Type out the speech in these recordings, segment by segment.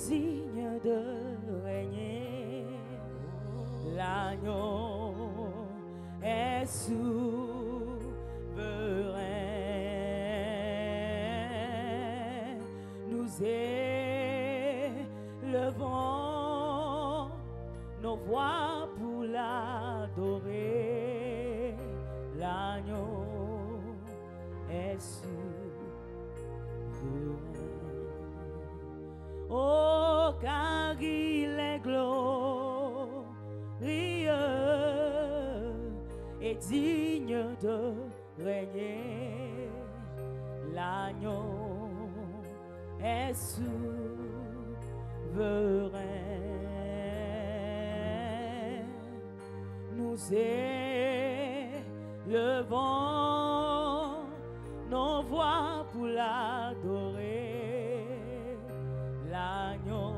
digne de régner. L'agneau est souverain. Nous élevons nos voix pour l'adorer. L'agneau est souverain. Oh, car il est glorieux et digne de régner. L'agneau est souverain. Nous élevons nos voix pour l'adorer. L'agneau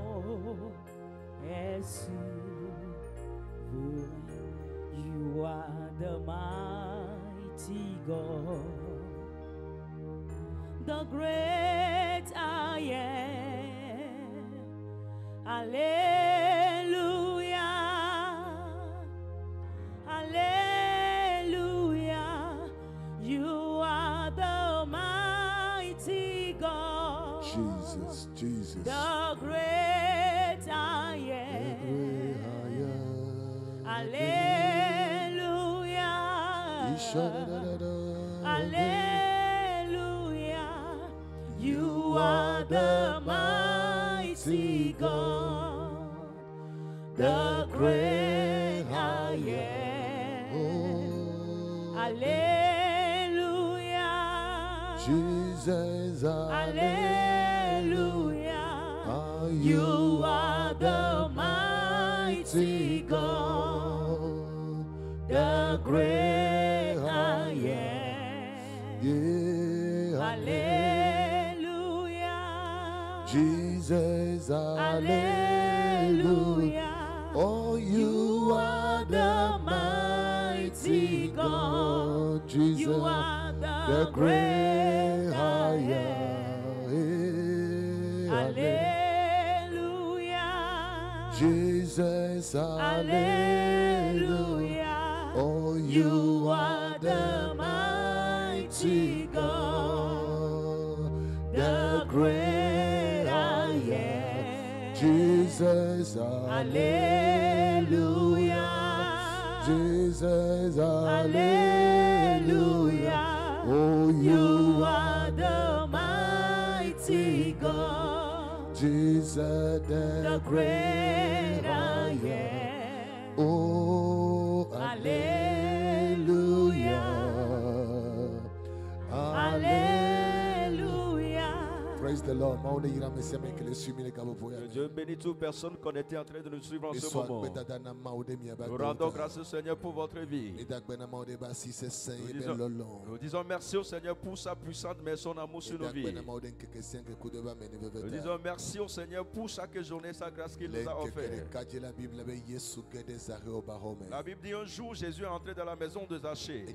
est souverain. You are the mighty God, the great I am. Hallelujah, hallelujah. You are the mighty God, Jesus, Jesus. the great I am. Hallelujah, hallelujah. You are the mighty God, the great I am. Hallelujah, Jesus, hallelujah. You are the mighty God, the great I am. Yeah, Hallelujah, Jesus, hallelujah. Oh, you are the mighty God, Jesus, You are the great I am. Hallelujah, Jesus, hallelujah. Oh, You are the mighty God, the great I am. Jesus, Hallelujah, Jesus, hallelujah. Oh, You are the mighty God, Jesus, the great I am. Oh, Hallelujah, hallelujah. Praise the Lord. Que Dieu bénit toute personne connectée en train de nous suivre en ce moment. Nous rendons grâce au Seigneur pour votre vie. Nous disons merci au Seigneur pour sa puissante main, son amour sur nos vies. Nous disons merci au Seigneur pour chaque journée, sa grâce qu'il nous a offert. La Bible dit un jour Jésus est entré dans la maison de Zachée.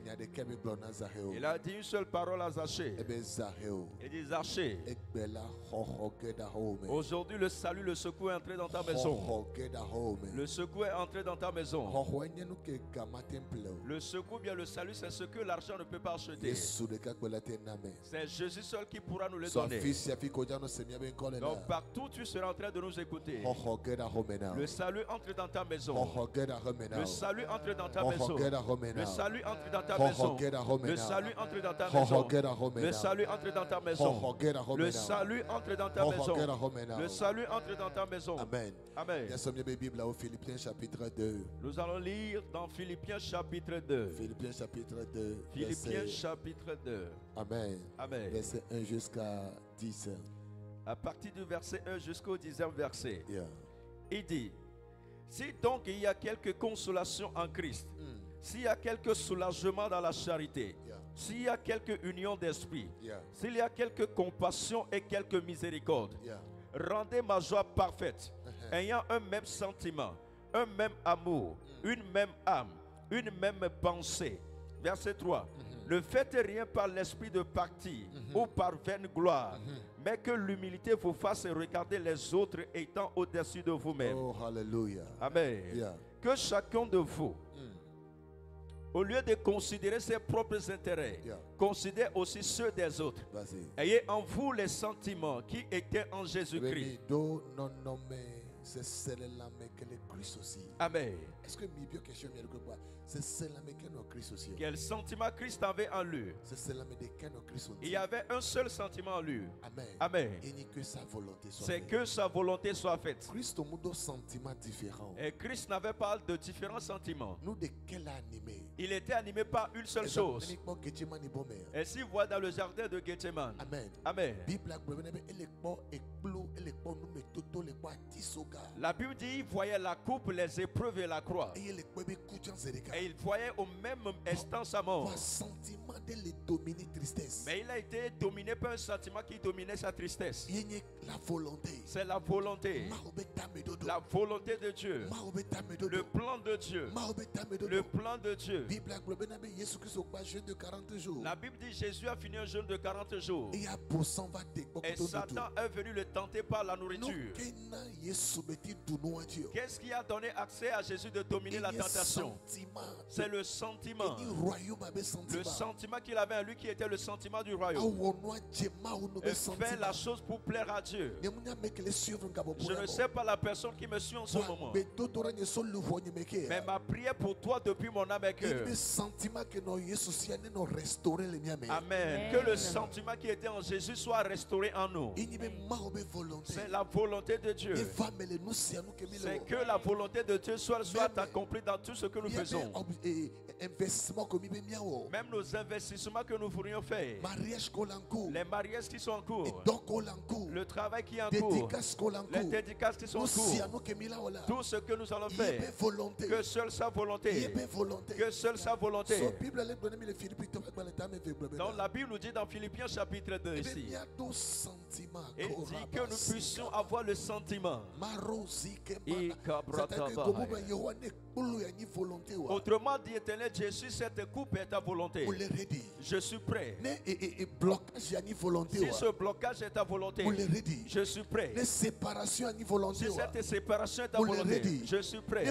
Il a dit une seule parole à Zachée. Il dit Zachée, aujourd'hui le salut, le secours est entré dans ta maison. Le secours est entré dans ta maison. Le secours, bien le salut, c'est ce que l'argent ne peut pas acheter. C'est Jésus seul qui pourra nous le donner. Donc partout tu seras en train de nous écouter. Le salut entre dans ta maison. Le salut entre dans ta maison. Le salut entre dans ta maison. Le salut entre dans ta maison. Le salut entre dans ta maison. Le salut entre dans ta maison. Le salut entre dans ta maison. Amen. Amen. Philippiens chapitre 2. Nous allons lire dans Philippiens chapitre 2. Philippiens chapitre 2. Philippiens chapitre 2. Amen. Amen. Verset 1 jusqu'à 10. À partir du verset 1 jusqu'au 10e verset. Yeah. Il dit, si donc il y a quelque consolation en Christ, s'il y a quelque soulagement dans la charité, s'il y a quelque union d'esprit, s'il y a quelque compassion et quelque miséricorde, rendez ma joie parfaite, ayant un même sentiment, un même amour, une même âme, une même pensée. Verset 3. Ne faites rien par l'esprit de parti ou par vaine gloire, Mais que l'humilité vous fasse regarder les autres étant au-dessus de vous-même. Oh, hallelujah. Amen. Yeah. Que chacun de vous, au lieu de considérer ses propres intérêts, considère aussi ceux des autres. Ayez en vous les sentiments qui étaient en Jésus-Christ. C'est celle-là que le Christ aussi. Amen. Est-ce que c'est celle-là que le Christ aussi? Quel sentiment Christ avait en lui? C'est celle-là que le Christ aussi. Il y avait un seul sentiment en lui. Amen. Amen. Et que sa volonté soit faite. C'est que sa volonté soit faite. Christ au monde sentiments différents. Et Christ n'avait pas de différents sentiments. Nous de quel animé? Il était animé par une seule chose. Et si vous voyez dans le jardin de Gethsemane. Amen. Amen. La Bible dit qu'il voyait la coupe, les épreuves et la croix. Et il voyait au même instant sa mort. Mais il a été dominé par un sentiment qui dominait sa tristesse. C'est la volonté. La volonté de Dieu. Le plan de Dieu. Le plan de Dieu. La Bible dit Jésus a fini un jeûne de 40 jours. Et Satan est venu le tenter par la nourriture. Qu'est-ce qui a donné accès à Jésus de dominer la tentation? C'est le sentiment. Le sentiment qu'il avait en lui qui était le sentiment du royaume. Et faire la chose pour plaire à Dieu. Je ne sais pas la personne qui me suit en ce moment. Mais ma prière pour toi depuis mon âme et cœur. Amen. Que le sentiment qui était en Jésus soit restauré en nous. C'est la volonté de Dieu. C'est que la volonté de Dieu soit accomplie dans tout ce que nous faisons. Même nos investissements que nous pourrions faire. Les mariages qui sont en cours. Le travail qui est en cours. Les dédicaces qui sont en cours. Tout ce que nous allons faire. Que seule sa volonté. Que seule sa volonté. Donc la Bible nous dit dans Philippiens chapitre 2 ici. Il dit que nous puissions avoir le sentiment. Autrement dit, éternel Jésus, cette coupe est ta volonté. Je suis prêt. Si ce blocage est ta volonté, je suis prêt. Si cette séparation est ta volonté, je suis prêt.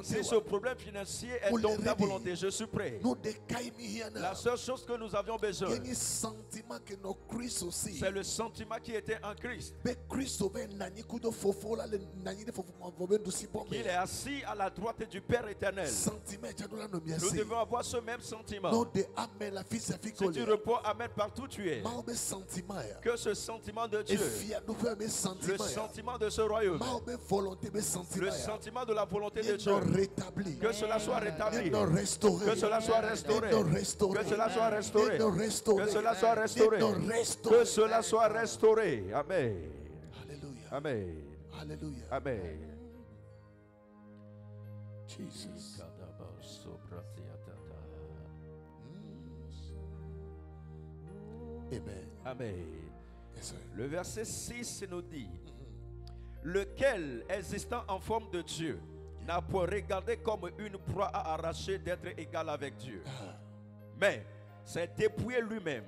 Si ce problème financier est donc ta volonté, je suis prêt. La seule chose que nous avions besoin, c'est le sentiment qui était en Christ. Il est assis à la droite du Père éternel. Nous devons avoir ce même sentiment. Si tu réponds Amen partout où tu es, que ce sentiment de Dieu, le sentiment de ce royaume, le sentiment de la volonté de Dieu, que cela soit rétabli, que cela soit restauré, que cela soit restauré, que cela soit restauré, que cela soit restauré. Amen. Amen. Amen. Jesus. Amen. Amen. Yes, sir. Le verset 6 nous dit, lequel, existant en forme de Dieu, n'a point regardé comme une proie à arracher d'être égal avec Dieu, mais s'est dépouillé lui-même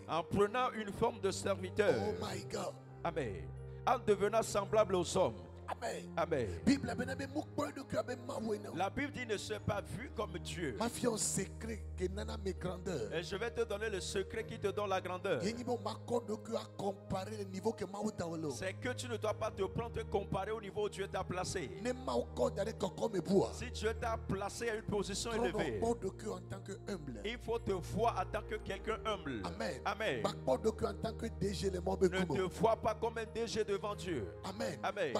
en prenant une forme de serviteur. Oh my God. Amen. En devenant semblable aux hommes. Amen. Amen. La Bible dit ne s'est pas vu comme Dieu. Et je vais te donner le secret qui te donne la grandeur. C'est que tu ne dois pas te prendre te comparer au niveau où Dieu t'a placé. Si Dieu t'a placé à une position élevée, il faut te voir en tant que quelqu'un humble. Amen. Amen. Ne te vois pas comme un DG devant Dieu. Amen. Amen.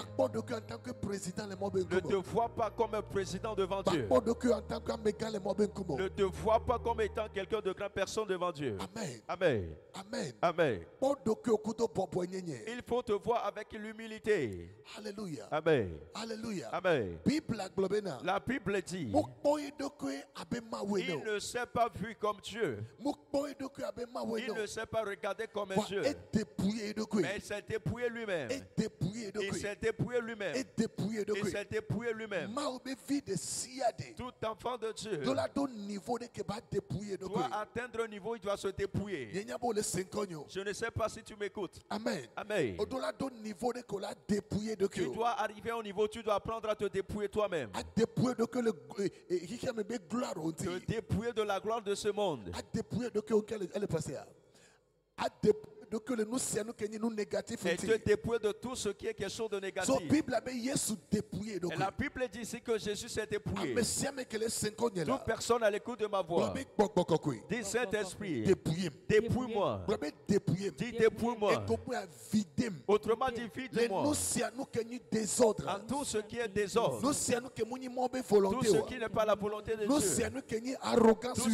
En tant que président, ne te vois pas comme un président devant Dieu. Ne te vois pas comme étant quelqu'un de grande personne devant Dieu. Amen. Amen. Amen. Amen. Il faut te voir avec l'humilité. Alléluia. Amen. Alléluia. Amen. La Bible dit, il ne s'est pas vu comme Dieu. Il ne s'est pas regardé comme un Dieu. Mais il s'est dépouillé lui-même. Il s'est dépouillé lui-même. lui-même. Et dépouillé de il s'est dépouillé lui-même. Tout enfant de Dieu doit atteindre un niveau, il doit se dépouiller. Je ne sais pas si tu m'écoutes. Amen. Amen. Tu dois arriver au niveau, tu dois apprendre à te dépouiller toi-même. Te dépouiller de la gloire de ce monde. Et te dépouiller de tout ce qui est quelque chose de négatif. Et la Bible dit ici que Jésus s'est dépouillé. Toute personne à l'écoute de ma voix, dis Saint-Esprit, dépouille-moi. Dis dépouille-moi. Autrement dit, vide-moi. En tout ce qui est désordre, tout ce qui n'est pas la volonté de Dieu, tout ce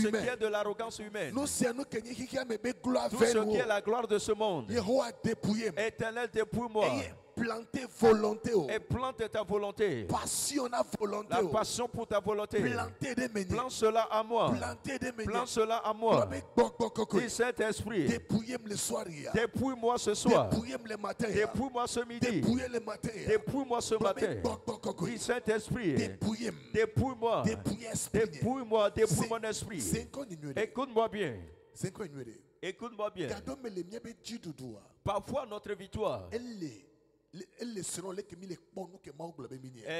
qui est de l'arrogance humaine, tout ce qui est la gloire de ce monde. Éternel, dépouille-moi. Et plante ta volonté. La passion pour ta volonté. Plante cela à moi. Plante cela à moi. Dis Saint-Esprit, dépouille-moi ce soir. Dépouille-moi ce midi. Dépouille-moi ce matin. Dis Saint-Esprit, dépouille-moi. Dépouille-moi. Dépouille mon esprit. Écoute-moi bien. Écoute-moi bien. Parfois notre victoire elle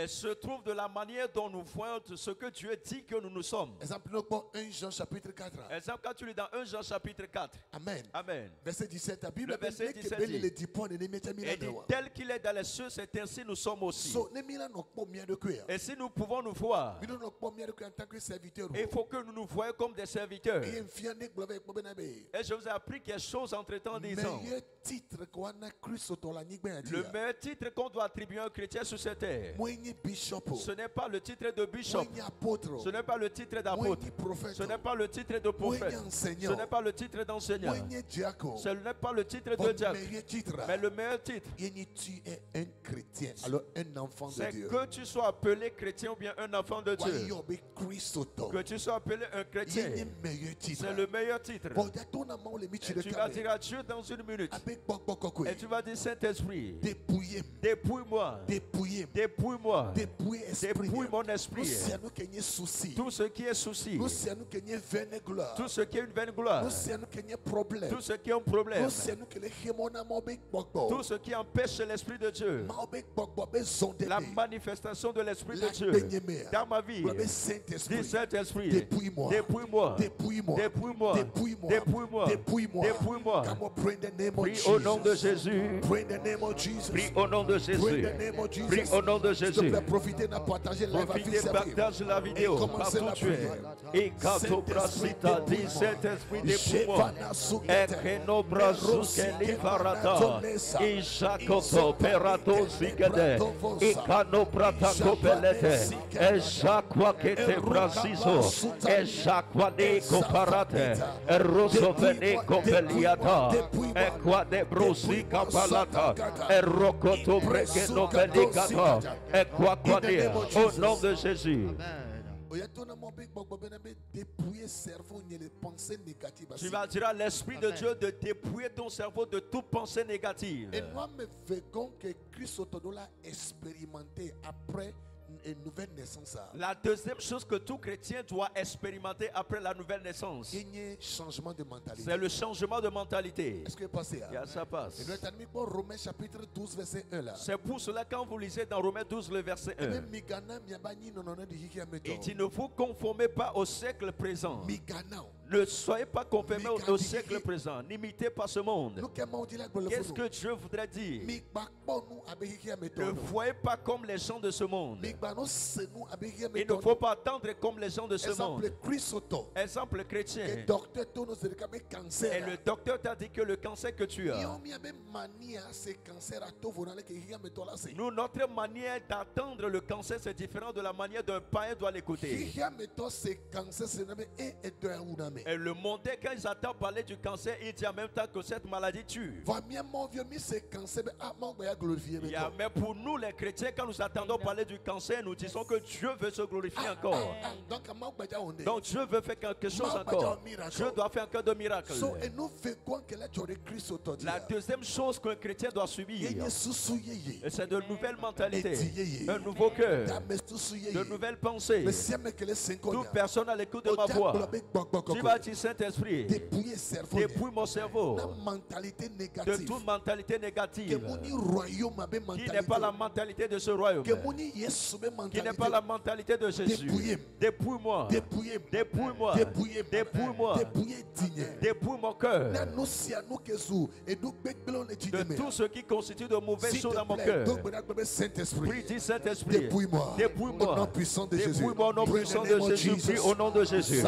se trouve de la manière dont nous voyons ce que Dieu dit que nous sommes. Exemple, 1 Jean chapitre 4. Exemple, quand tu lis dans 1 Jean chapitre 4. Amen. Amen. Verset 17. La Bible le verset 17 dit, tel qu'il est dans les cieux, c'est ainsi nous sommes aussi. Et si nous pouvons nous voir, il faut que nous nous voyions comme des serviteurs. Et je vous ai appris quelque chose entre temps en disant, le meilleur titre qu'on doit attribuer à un chrétien sur cette terre, ce n'est pas le titre de bishop, ce n'est pas le titre d'apôtre, ce n'est pas le titre de prophète, ce n'est pas le titre d'enseignant, ce n'est pas le titre de diacre, mais le meilleur titre, tu es un chrétien, alors un enfant de Dieu. C'est que tu sois appelé chrétien ou bien un enfant de Dieu. Que tu sois appelé un chrétien, c'est le meilleur titre. Et tu vas dire à Dieu dans une minute, et tu vas dire Saint-Esprit, dépouille-moi. Dépouille-moi. Dépouille mon esprit. Tout ce qui est souci. Tout ce qui est une vaine gloire. Tout ce qui est un problème. Tout ce qui empêche l'esprit de Dieu. La manifestation de l'esprit de Dieu dans ma vie. Dis Saint-Esprit, dépouille-moi. Dépouille-moi. Dépouille-moi. Dépouille-moi. Dépouille-moi. Prie au nom de Jésus. Prie au nom de Jésus. Prie au nom de Jésus. Profitez, partage la vidéo partout où tu es. Et quand au brasita dit cet esprit dépouille-moi. Et que nos bras soukeli varata. Et jacoto perato zigade. Et cano prata copelete. Et jacqua que te brasizo. Et jacqua de coparate. Et rosso vene copeliata. Et qua de brosi capalata. Et rocoto breke no belicata. Et quoi dire au nom de Jésus. Tu vas dire à l'Esprit de Dieu de dépouiller ton cerveau de toute pensée négative. Et nous me verrons que Christ a expérimenté après une nouvelle naissance. La deuxième chose que tout chrétien doit expérimenter après la nouvelle naissance, changement de mentalité. C'est le changement de mentalité. Est-ce que passé? Ça passe. Romains chapitre 12 verset 1 là. C'est pour cela quand vous lisez dans Romains 12 le verset 1, il dit ne vous conformez pas au siècle présent. Ne soyez pas conformés au siècle présent. N'imitez pas ce monde. Qu'est-ce que Dieu voudrait dire? Ne voyez pas comme les gens de ce monde. Il ne faut pas attendre comme les gens de ce monde. Exemple chrétien. Et le docteur t'a dit que le cancer que tu as. Nous, notre manière d'attendre le cancer, c'est différent de la manière d'un païen doit l'écouter. Et le mondain, quand ils entendent parler du cancer, il dit en même temps que cette maladie tue. Mais pour nous les chrétiens, quand nous attendons parler du cancer, nous disons que Dieu veut se glorifier encore. Donc Dieu veut faire quelque chose encore. Dieu doit faire encore de miracles. La deuxième chose qu'un chrétien doit subir, c'est de nouvelles mentalités, un nouveau cœur, de nouvelles pensées. Toute personne à l'écoute de ma voix, tu vas dire Saint-Esprit, dépouille mon cerveau de toute mentalité négative qui n'est pas la mentalité de ce royaume, qui n'est pas la mentalité de Jésus. Dépouille-moi, dépouille-moi, dépouille-moi, dépouille mon cœur de tout ce qui constitue de mauvaises choses dans mon cœur. Prie, dis Saint-Esprit, dépouille-moi, dépouille-moi au nom puissant de Jésus. Prie au nom de Jésus.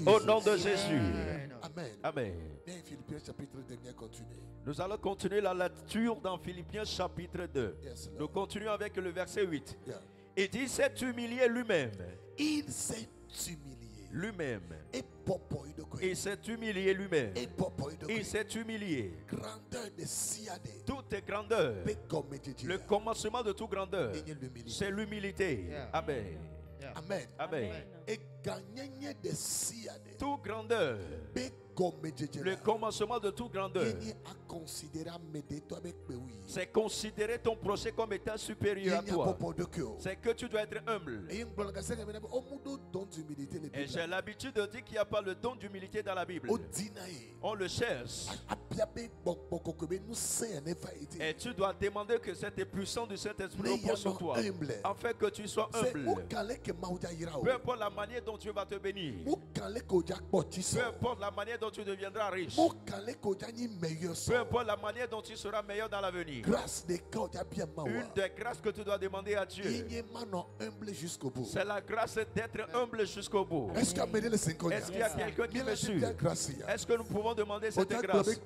Au nom de Jésus. Amen. Nous allons continuer la lecture dans Philippiens chapitre 2. Nous continuons avec le verset 8. Il dit, s'est humilié lui-même. Il s'est humilié. Lui-même. Il s'est humilié lui-même. Il s'est humilié. Toute grandeur. Le commencement de toute grandeur, c'est l'humilité. Amen. Amen. Amen. Toute grandeur, le commencement de toute grandeur, c'est considérer ton projet comme étant supérieur à toi. C'est que tu dois être humble. Et j'ai l'habitude de dire qu'il n'y a pas le don d'humilité dans la Bible. On le cherche. Et tu dois demander que cette puissance du Saint-Esprit repose sur toi, afin que tu sois humble. Peu importe la manière dont Dieu va te bénir, peu importe la manière dont tu deviendras riche, peu importe la manière dont tu seras meilleur dans l'avenir, une des grâces que tu dois demander à Dieu, c'est la grâce d'être humble jusqu'au bout. Est-ce qu'il y a quelqu'un qui me suit? Est-ce que nous pouvons demander cette grâce?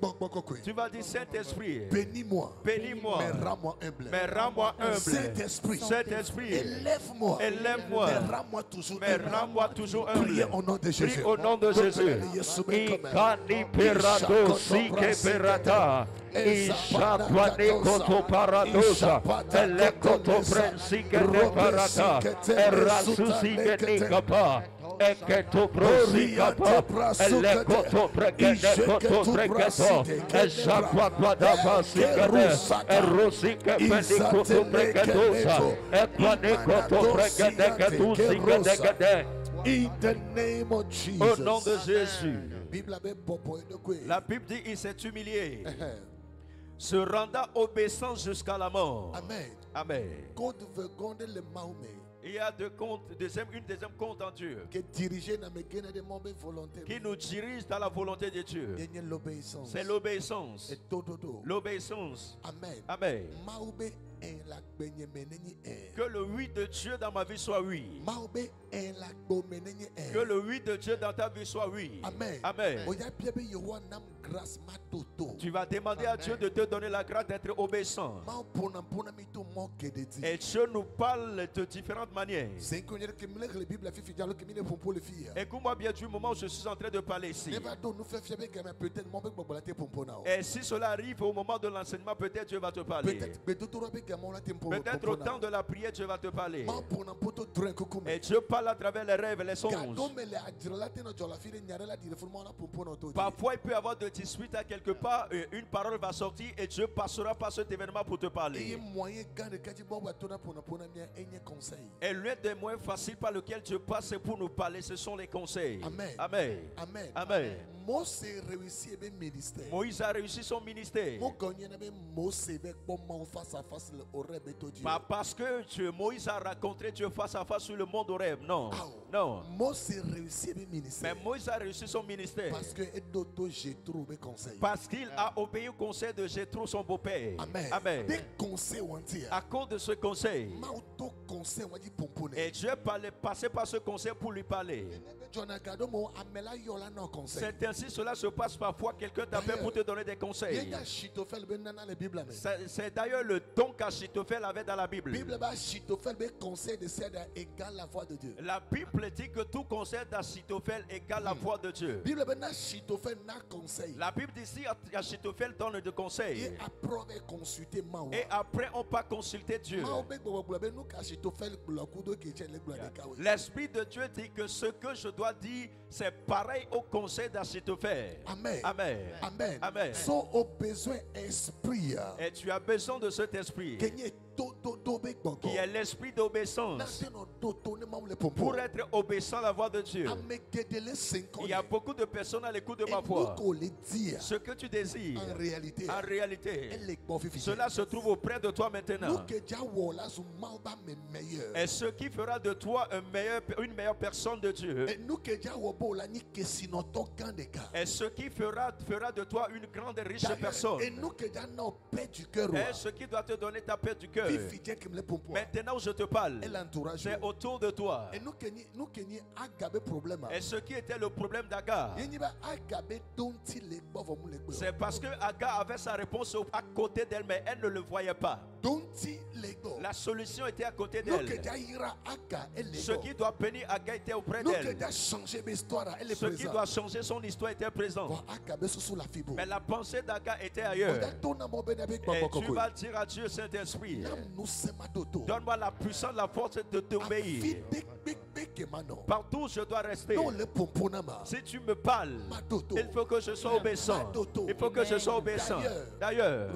Tu vas dire, Saint-Esprit, bénis-moi, mais rends-moi humble. Saint-Esprit, élève-moi, mais rends-moi toujours humble. Priez au nom de Jésus. Prie au nom de Jésus. Ikani perado sike perata. Ishapane koto paradosa. Elekoto prensike de parata. Erasusike nikapa. Eketo prosikapa. Elekoto prekede koto preketo. Eshakwada pasikede. Erosike penikoto prekedosa. Ekwane koto prekede ketusike degede. In the name of Jesus. Au nom de Jésus. La Bible dit il s'est humilié, se rendant obéissant jusqu'à la mort. Amen. Amen. Il y a une deuxième compte en Dieu qui nous dirige dans la volonté de Dieu. C'est l'obéissance. L'obéissance. Amen. Amen. Que le oui de Dieu dans ma vie soit oui. Que le oui de Dieu dans ta vie soit oui. Amen. Amen. Tu vas demander à Dieu de te donner la grâce d'être obéissant. Et Dieu nous parle de différentes manières. Écoute-moi bien du moment où je suis en train de parler ici. Et si cela arrive au moment de l'enseignement, peut-être Dieu va te parler. Peut-être au temps de la prière, Dieu va te parler. Et Dieu parle à travers les rêves et les songes. Parfois, il peut y avoir de disputes à quelque part. Une parole va sortir et Dieu passera par cet événement pour te parler. Et l'un des moyens faciles par lequel Dieu passe pour nous parler, ce sont les conseils. Amen. Amen. Amen. Amen. Moïse a réussi son ministère. Pas parce que Moïse a rencontré Dieu face à face sur le mont d'Horeb. Non. Non. Mais Moïse a réussi son ministère. Parce qu'il a obéi au conseil de Jéthro, son beau-père. Amen. Amen. À cause de ce conseil. Et Dieu est passé par ce conseil pour lui parler. C'est ainsi cela se passe parfois. Quelqu'un t'appelle pour te donner des conseils. C'est d'ailleurs le don qu'Achitophel avait dans la Bible. La Bible dit que tout conseil d'Achitophel égale la voix de Dieu. La Bible dit ici Achitophel donne des conseils. Et après on peut consulter Dieu. L'Esprit de Dieu dit que ce que je dois dire, c'est pareil au conseil d'Achitophel. Amen. Amen. Amen. Amen. So, au besoin esprit. Et tu as besoin de cet esprit qui est l'esprit d'obéissance pour être obéissant à la voix de Dieu. Il y a beaucoup de personnes à l'écoute de ma voix. Ce que tu désires, en réalité, cela se trouve auprès de toi maintenant. Et ce qui fera de toi une meilleure personne de Dieu. Et ce qui fera de toi une grande et riche personne. Et ce qui doit te donner ta paix du cœur. Maintenant je te parle, c'est autour de toi. Et ce qui était le problème d'Agar, c'est parce que Agar avait sa réponse à côté d'elle, mais elle ne le voyait pas. La solution était à côté d'elle. Ce qui doit bénir Agar était auprès d'elle. Ce qui doit changer son histoire était présent. Mais la pensée d'Agar était ailleurs. Et tu vas dire à Dieu, Saint-Esprit, donne-moi la puissance, la force de t'obéir. Partout je dois rester. Si tu me parles, il faut que je sois obéissant. Il faut que je sois obéissant. D'ailleurs,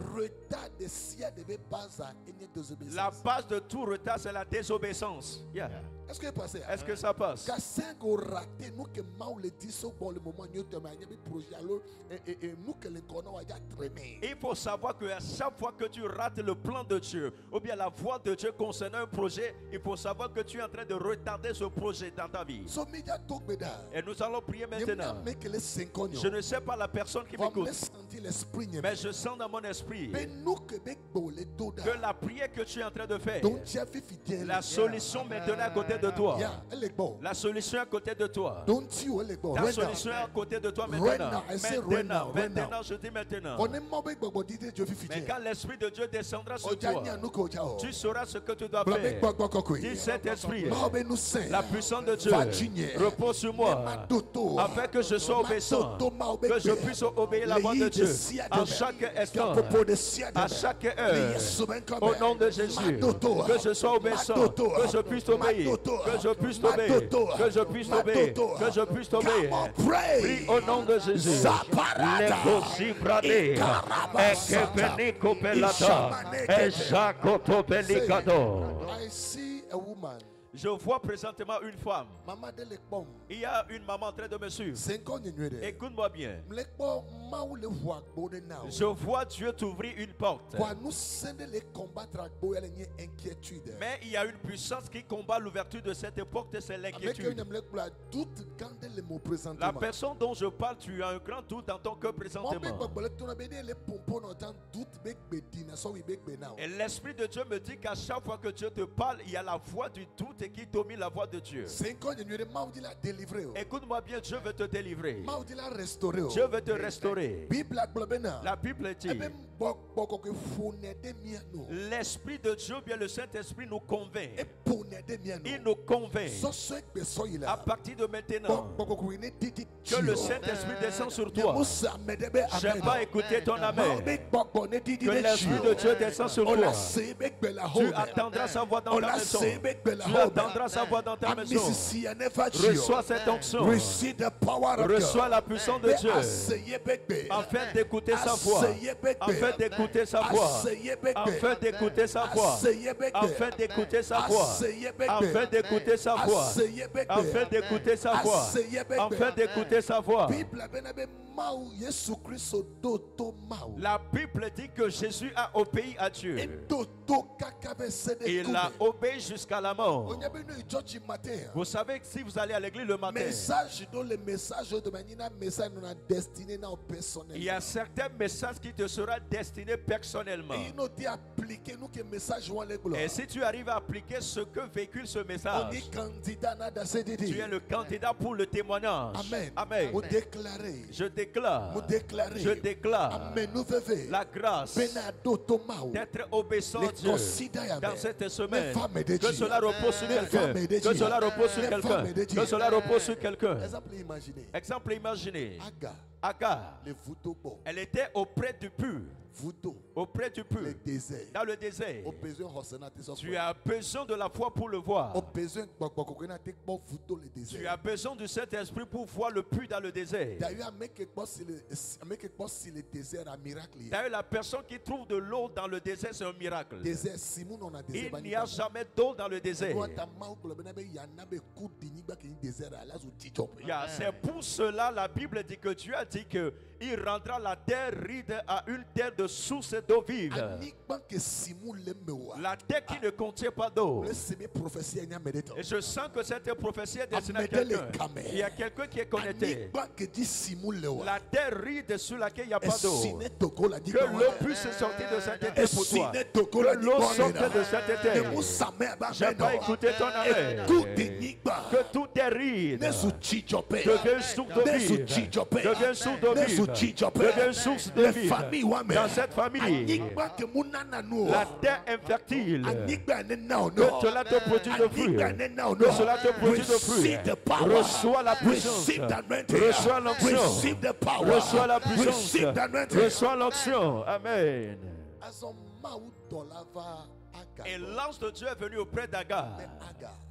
la base de tout retard, c'est la désobéissance. Yeah. Est-ce que ça passe? Il faut savoir que à chaque fois que tu rates le plan de Dieu ou bien la voix de Dieu concernant un projet, il faut savoir que tu es en train de retarder ce projet dans ta vie. Et nous allons prier maintenant. Je ne sais pas la personne qui m'écoute, mais je sens dans mon esprit que la prière que tu es en train de faire, la solution maintenant à côté de toi. La solution à côté de toi. La solution à côté de toi maintenant. Maintenant, je dis maintenant. Mais quand l'Esprit de Dieu descendra sur toi, tu sauras ce que tu dois faire. Dis Saint-Esprit, la puissance de Dieu repose sur moi, afin que je sois obéissant, que je puisse obéir la voix de Dieu en chaque instant, à chaque heure, au nom de Jésus, que je sois obéissant, que je puisse obéir, que je puisse obéir, que je puisse obéir, que je puisse obéir. Prie au nom de Jésus. I see a woman. Je vois présentement une femme. Il y a une maman en train de me suivre. Écoute-moi bien. Je vois Dieu t'ouvrir une porte. Mais il y a une puissance qui combat l'ouverture de cette porte, c'est l'inquiétude. La personne dont je parle, tu as un grand doute dans ton cœur présentement. Et l'Esprit de Dieu me dit qu'à chaque fois que Dieu te parle, il y a la voix du doute qui domine la voix de Dieu. Écoute-moi bien, Dieu veut te délivrer. Dieu veut te restaurer. La Bible dit, l'Esprit de Dieu, bien le Saint-Esprit nous convainc. Il nous convainc. À partir de maintenant, que le Saint-Esprit descend sur toi. J'aime pas écouter ton amen. Que l'Esprit de Dieu descend sur toi. Tu attendras sa voix dans ta maison. Tu attendras sa voix dans ta maison. Reçois cette onction. Reçois la puissance de Dieu. Afin d'écouter sa voix. Afin d'écouter sa voix. Afin d'écouter sa voix. Afin d'écouter sa voix. Afin d'écouter sa voix. Afin d'écouter sa voix. Afin d'écouter sa voix. La Bible dit que Jésus a obéi à Dieu. Il a obéi jusqu'à la mort. Vous savez que si vous allez à l'église le matin, il y a certains messages qui te seront destinés personnellement. Et si tu arrives à appliquer ce que véhicule ce message, tu es le candidat pour le témoignage. Amen. Je déclare la grâce d'être obéissant à Dieu dans cette semaine. Que cela repose sur quelqu'un. Que cela repose sur quelqu'un. Que cela repose sur quelqu'un. Exemple imaginé. Agar, elle était auprès du puits. Auprès du puits, dans le désert. Tu as besoin de la foi pour le voir. Tu as besoin du Saint-Esprit pour voir le puits dans le désert. D'ailleurs, la personne qui trouve de l'eau dans le désert, c'est un miracle. Il n'y a jamais d'eau dans le désert. C'est pour cela la Bible dit que Dieu a dit que il rendra la terre ride à une terre de source d'eau vive. La terre qui ne contient pas d'eau. Et je sens que cette prophétie est destinée à quelqu'un. Il y a quelqu'un qui est connecté. La terre ride sur laquelle il n'y a pas d'eau. Que l'eau puisse sortir de cette terre pour toi. Que l'eau sorte de cette terre. Je n'ai pas écouté ton amen. Que tout est ride devient source d'eau vive. Devient source d'eau vive. Devient source de vie dans cette famille. La terre infertile, que cela te produit de fruits. Que cela te produit de fruits. Reçois la puissance. Reçois l'onction. Reçois la puissance. Reçois l'onction. Amen. Et l'ange de Dieu est venu auprès d'Agar.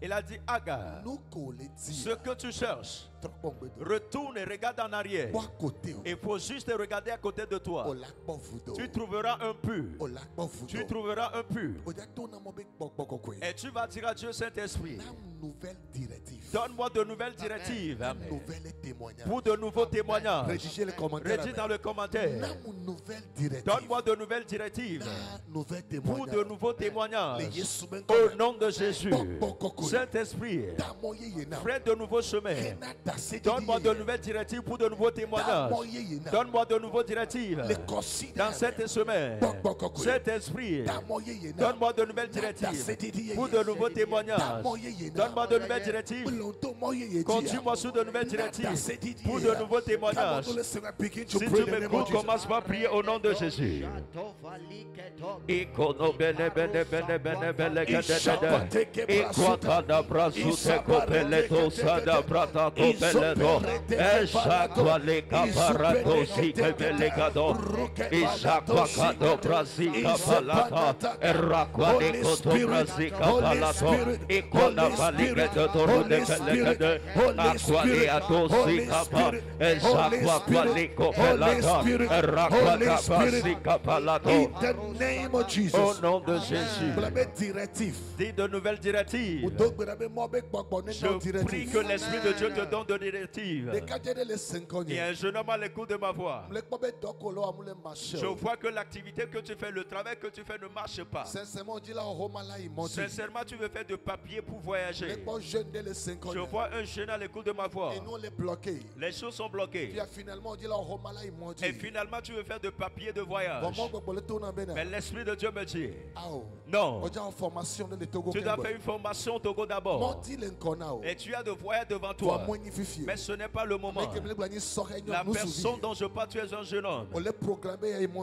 Il a dit: Agar, ce que tu cherches, retourne et regarde en arrière. Il faut juste regarder à côté de toi. Tu trouveras un puits. Tu trouveras un puits. Et tu vas dire à Dieu: Saint-Esprit, donne-moi de nouvelles directives pour de nouveaux témoignages. Rédige dans le commentaire. Donne-moi de nouvelles directives pour de nouveaux témoignages. Au nom de Jésus. Saint-Esprit, fais de nouveaux chemins. Donne-moi de nouvelles directives pour de nouveaux témoignages. Donne-moi de nouvelles directives dans cette semaine. Saint-Esprit, donne-moi de nouvelles directives pour de nouveaux témoignages. Donne-moi de nouvelles directives. Conduis-moi sur de nouvelles directives pour de nouveaux témoignages. Si tu m'écoutes, commence par prier au nom de Jésus. Au nom de Jésus. Dis de nouvelles directives. Je prie que l'Esprit de Dieu te donne de directives. Il y a un jeune homme à l'écoute de ma voix. Je vois que l'activité que tu fais, le travail que tu fais ne marche pas. Sincèrement, tu veux faire de papier pour voyager. Je vois un jeune à l'écoute de ma voix. Les choses sont bloquées. Et finalement, tu veux faire de papier de voyage. Mais l'Esprit de Dieu me dit: non, tu dois faire une formation au Togo d'abord. Et tu as de voyages devant toi. Mais ce n'est pas le moment. La personne dont je parle, tu es un jeune homme.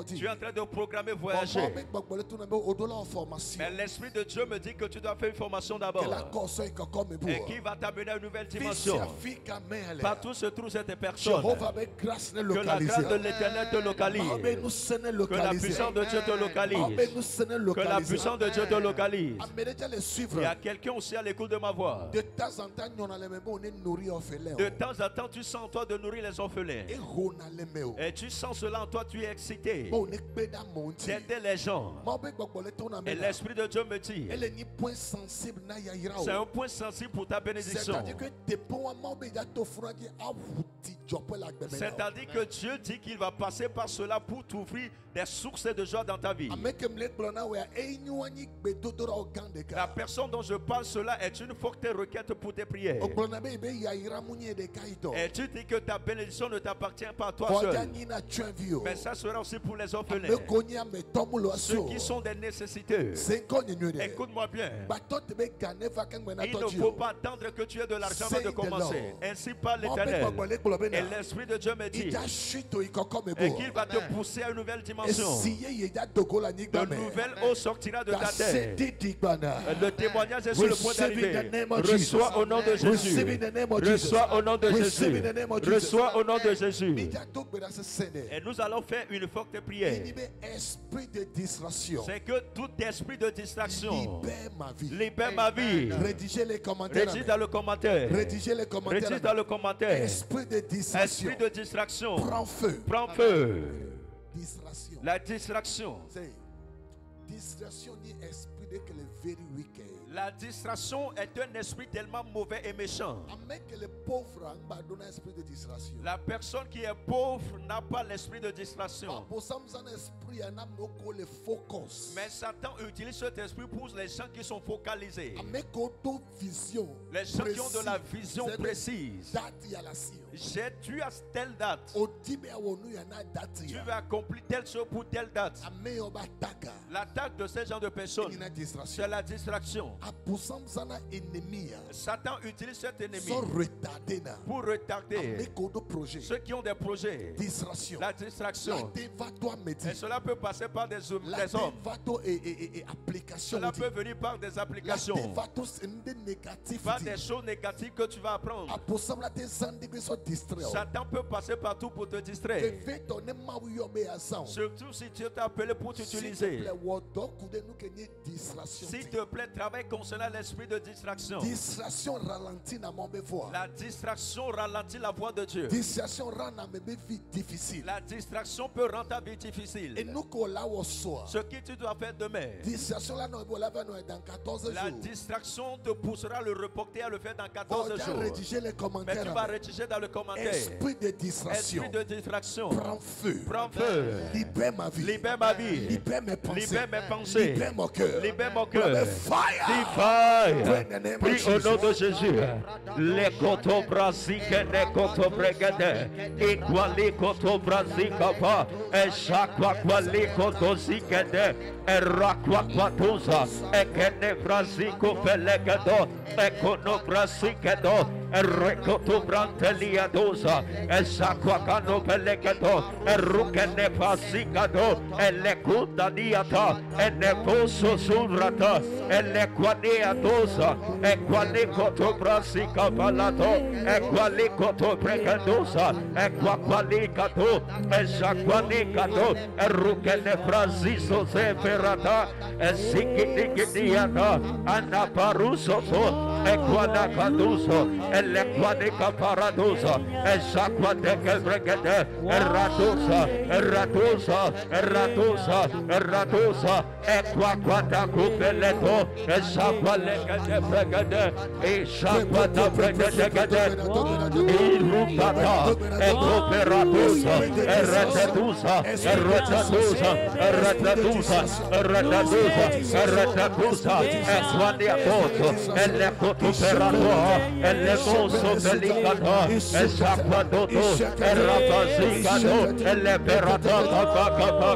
Tu es en train de programmer voyager. Mais l'Esprit de Dieu me dit que tu dois faire une formation d'abord. Et qui va t'amener à une nouvelle dimension. Partout se trouve cette personne. Que la grâce de l'Éternel te localise. Que la puissance de Dieu te localise. Que la puissance de Dieu te localise. Il y a quelqu'un aussi à l'écoute de ma voix. De temps en temps, tu sens en toi de nourrir les orphelins. Et tu sens cela en toi, tu es excité d'aider les gens. Et l'Esprit de Dieu me dit: c'est un point sensible pour ta bénédiction. C'est-à-dire que Dieu dit qu'il va passer par cela pour t'ouvrir des sources de joie dans ta vie. La personne dont je parle, cela est une forte requête pour tes prières. Et tu dis que ta bénédiction ne t'appartient pas à toi seul. Mais ça sera aussi pour les orphelins, ceux qui sont des nécessiteux. Écoute-moi bien. Il ne faut pas attendre que tu aies de l'argent avant de commencer. Ainsi parle l'Éternel. Et l'Esprit de Dieu me dit et qu'il va te pousser à une nouvelle dimension. De nouvelles eau sortira de ta terre. Le témoignage est sur le point d'arriver. Reçois au nom de Jésus. Reçois au nom de Jésus. Reçois au nom de Jésus. Et nous allons faire une forte prière. C'est que tout esprit de distraction libère ma vie. Rédigez les commentaires. Rédige dans le commentaire. Rédigez les commentaires. Rédige dans le commentaire. Esprit de distraction. Esprit de distraction. Prends feu. Prends feu. Distraction. La distraction. Distraction ni esprit de que le very wicked. La distraction est un esprit tellement mauvais et méchant. La personne qui est pauvre n'a pas l'esprit de distraction. Mais Satan utilise cet esprit pour les gens qui sont focalisés. Les gens qui ont de la vision précise. Tu as telle date. Tu vas accomplir telle chose pour telle date. L'attaque de ces gens de personnes, c'est la distraction. Satan utilise cet ennemi pour retarder ceux qui ont des projets. La distraction. Et cela peut passer par des hommes. Cela peut venir par des applications. Par des choses négatives que tu vas apprendre. Satan peut passer partout pour te distraire. Surtout si tu t'es appelé pour t'utiliser. S'il te plaît, travaille concernant l'esprit de distraction. Distraction ralentit ma voix. La distraction ralentit la voix de Dieu. Distraction rend ma vie difficile. La distraction peut rendre ta vie difficile. Et nous ce que tu dois faire demain. Distraction là dans 14 jours. La distraction te poussera à le reporter, à le faire dans 14 jours. Mais tu vas rédiger dans le commentaire. Esprit de distraction. Esprit de distraction. Prends feu. Prends feu. Libère ma vie. Libère ma vie. Libère mes pensées. Libère mes pensées. Libère mon cœur. Libère mon cœur. Fire. Prie au nom de Jésus. Les koto brasique, les koto bregade, et quoi les koto brasique pas, et chaque fois les koto zikade, et rakwa kwatuza, et kene brasico pelegado, et kono brasicado, et rekoto brantelia doza, et chaque kano pelegado, et rukene pasicado, et les kundaniata, et ne poso surata, et les quanea doza, e quale koto brasica palato, e quale koto precadosa, e quale cato, e quale cato, e rucene frasiso seferata, e sikitikidiana, anna paruso, e quale caduso, e le quale caparadosa, e quale che bregade, e ratosa, e ratosa, e ratosa, e ratosa, e quata cupeleto, e quale che bregade, e shapata bregade, e rupata, e cooperatosa, e retadusa, e retadusa, e retadusa, e retadusa, e retadusa, e quaniapoto, e le cotoperato, e le mosso delicata, e shapadoto, e rapazicado, e le perata,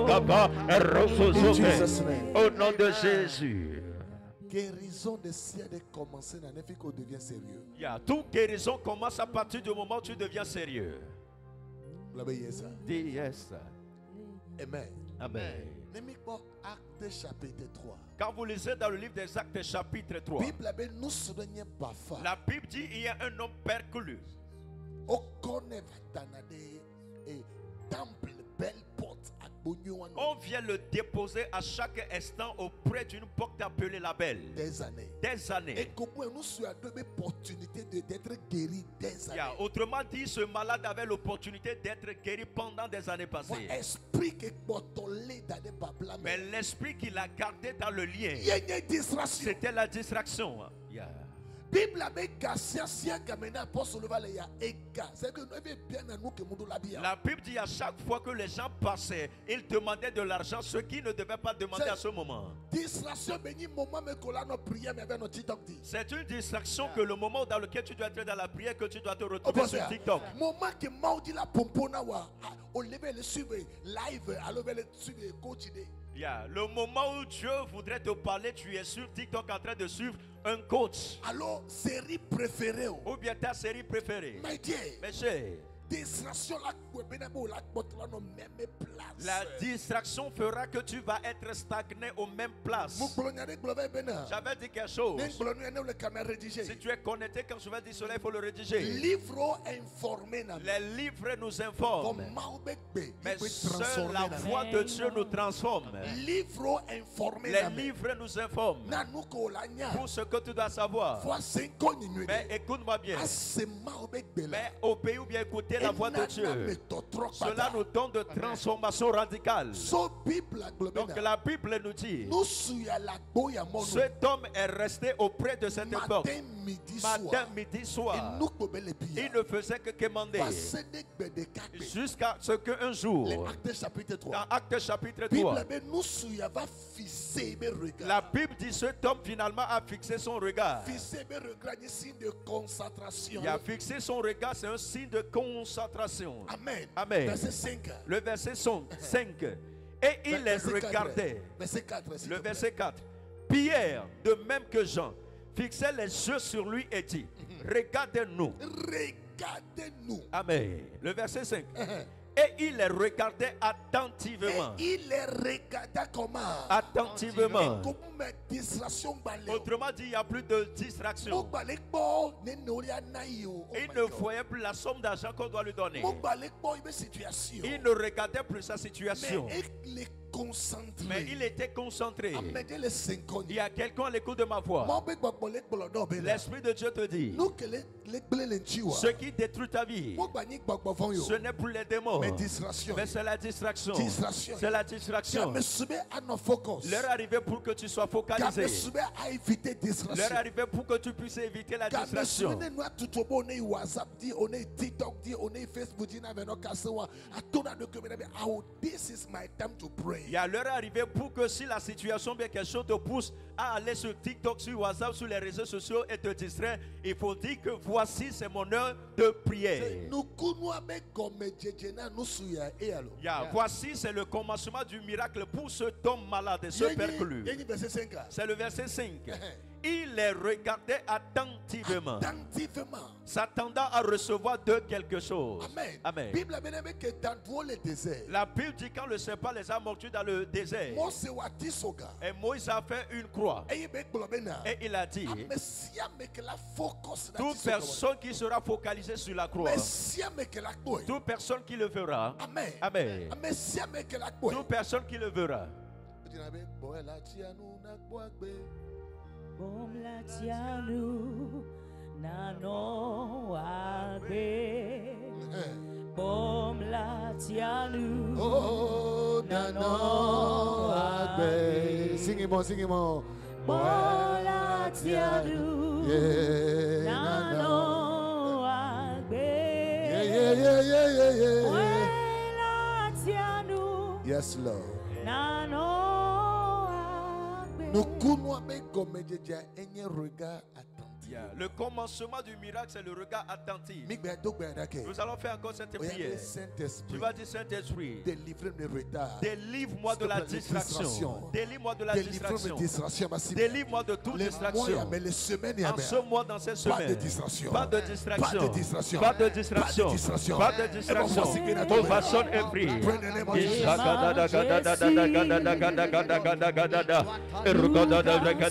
capa, e rosusume. Au nom de Jésus. Guérison de ciel de commencer dans l'effet qu'on devient sérieux. Toute guérison commence à partir du moment où tu deviens sérieux. Dis yes. Amen. Amen. Actes chapitre 3. Quand vous lisez dans le livre des Actes chapitre 3, la Bible dit il y a un homme perclus. On vient le déposer à chaque instant auprès d'une porte appelée la belle. Des années. Des années. Et comment nous avons l'opportunité d'être guéri des années. Autrement dit, ce malade avait l'opportunité d'être guéri pendant des années passées. Mais l'esprit qu'il a gardé dans le lien, c'était la distraction. La Bible dit à chaque fois que les gens passaient, ils demandaient de l'argent, ce qui ne devaient pas demander à ce moment. C'est une distraction que le moment dans lequel tu dois être dans la prière, que tu dois te retrouver sur TikTok. Le moment où Dieu voudrait te parler, tu es sur TikTok en train de suivre un coach. Alors, série préférée. Ou bien ta série préférée. Mais la distraction fera que tu vas être stagné aux mêmes places. J'avais dit quelque chose. Si tu es connecté quand je vais dire cela, il faut le rédiger. Les livres nous informent. Mais seule la voix de Dieu nous transforme. Les livres nous informent pour ce que tu dois savoir. Mais écoute-moi bien. Mais obéis ou bien écouter la voix de Dieu. Cela nous donne de transformation radicale. Donc la Bible nous dit, cet homme est resté auprès de cette époque matin, midi, soir. Il ne faisait que commander jusqu'à ce qu'un jour, dans Actes chapitre 3, la Bible dit cet homme finalement a fixé son regard. Il a fixé son regard, c'est un signe de concentration. Amen. Amen. Verset 5. Le verset 5. Et il les regardait. Le verset 4. Pierre, de même que Jean, fixait les yeux sur lui et dit, regardez-nous. Regardez-nous. Amen. Le verset 5. Et il les regardait attentivement. Et il les regardait comment? Attentivement. Autrement dit, il n'y a plus de distraction. Il ne voyait plus la somme d'argent qu'on doit lui donner. Il ne regardait plus sa situation. Mais il était concentré. Il y a quelqu'un à l'écoute de ma voix. L'Esprit de Dieu te dit, ce qui détruit ta vie, ce n'est plus les démons, mais c'est la distraction. C'est la distraction. L'heure est arrivée pour que tu sois focalisé. L'heure est arrivée pour que tu puisses éviter la distraction. Il y a l'heure arrivée pour que si la situation bien quelque chose te pousse à aller sur TikTok, sur WhatsApp, sur les réseaux sociaux et te distraire, il faut dire que voici c'est mon heure de prière. Voici c'est le commencement du miracle pour cet homme malade et ce perclus. C'est le verset 5. Il les regardait attentivement, s'attendant à recevoir de quelque chose. Amen. La Bible dit quand le serpent les a mordus dans le désert, et Moïse a fait une croix, et il a dit, toute personne qui sera focalisée sur la croix, toute personne qui le verra, amen. Toute personne qui le verra. Bom latianu nano agbe. Bom latianu nano agbe. Sing more. Bom latianu nano agbe. Bom latianu. Yes, Lord. Nano. Le commencement du miracle, c'est le regard attentif. Nous allons faire encore cette prière. Tu vas dire, Saint-Esprit, délivre-moi de la distraction. Délivre-moi de la distraction. Délivre-moi de toute distraction. En ce mois, dans cette semaine, pas de distraction. Pas de distraction. Pas de distraction. Ovation et prie. Rugada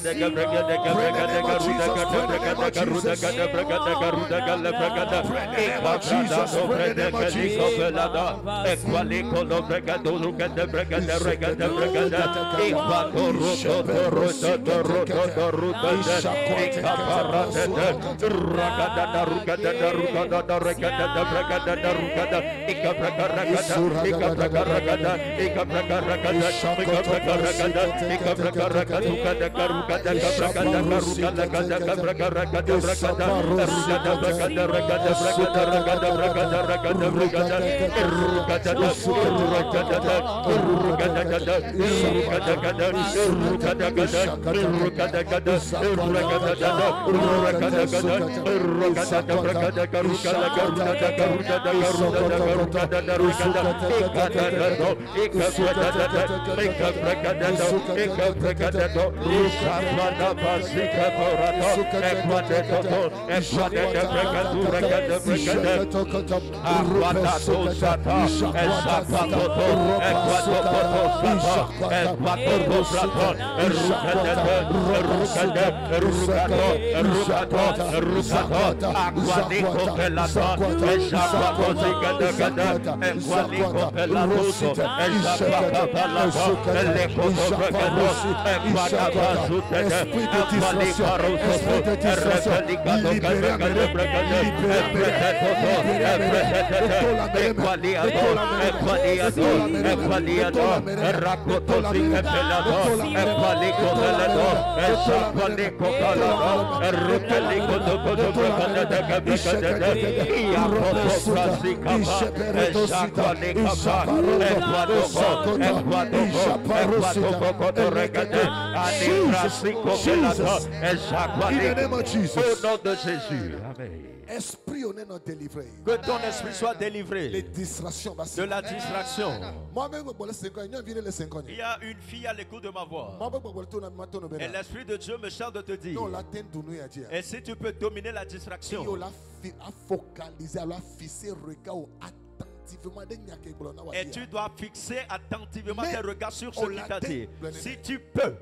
Esprit, on est non délivré. Que ton esprit soit délivré les distractions, de la distraction. Il y a une fille à l'écoute de ma voix. Et l'Esprit de Dieu me charge de te dire. Et si tu peux dominer la distraction. Et tu dois fixer attentivement tes regards sur ce qui t'a dit. Si tu peux,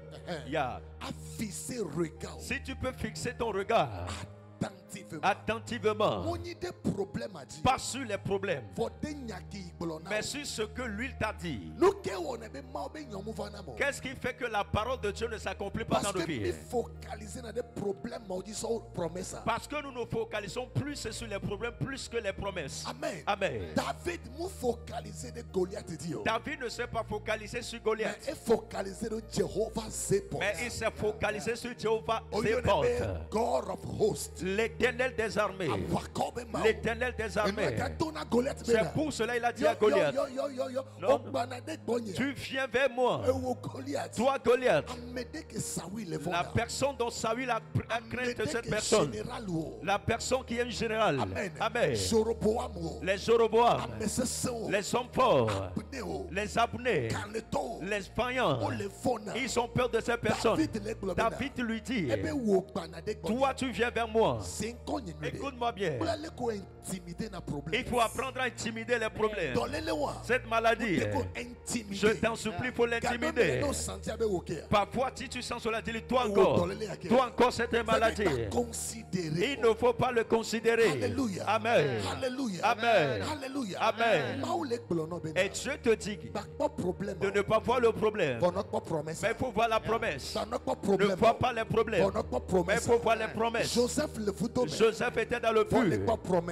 si tu peux fixer ton regard attentivement, pas sur les problèmes, mais sur ce que lui t'a dit. Qu'est-ce qui fait que la parole de Dieu ne s'accomplit pas dans nos vies? Parce que nous nous focalisons plus sur les problèmes plus que les promesses. Amen. Amen. David ne s'est pas focalisé sur Goliath, mais il s'est focalisé sur Jéhovah Zébaoth, l'Éternel des armées. L'Éternel des armées. C'est pour cela qu'il a dit à Goliath, non, tu viens vers moi, toi Goliath, la personne dont Saül a craint de cette personne, la personne qui est un général. Amen. Les Jéroboam, les hommes forts, les Abné, les vaillants, ils ont peur de cette personne. David lui dit, toi tu viens vers moi. Écoute-moi bien. Il faut apprendre à intimider les problèmes. Cette maladie, je t'en supplie, il faut l'intimider. Parfois, si tu sens cela, dis-le, toi encore cette maladie. Il ne faut pas le considérer. Amen. Amen. Amen. Et Dieu te dit de ne pas voir le problème, mais il faut voir la promesse. Ne vois pas les problèmes, mais il faut voir les promesses. Joseph était dans le puits,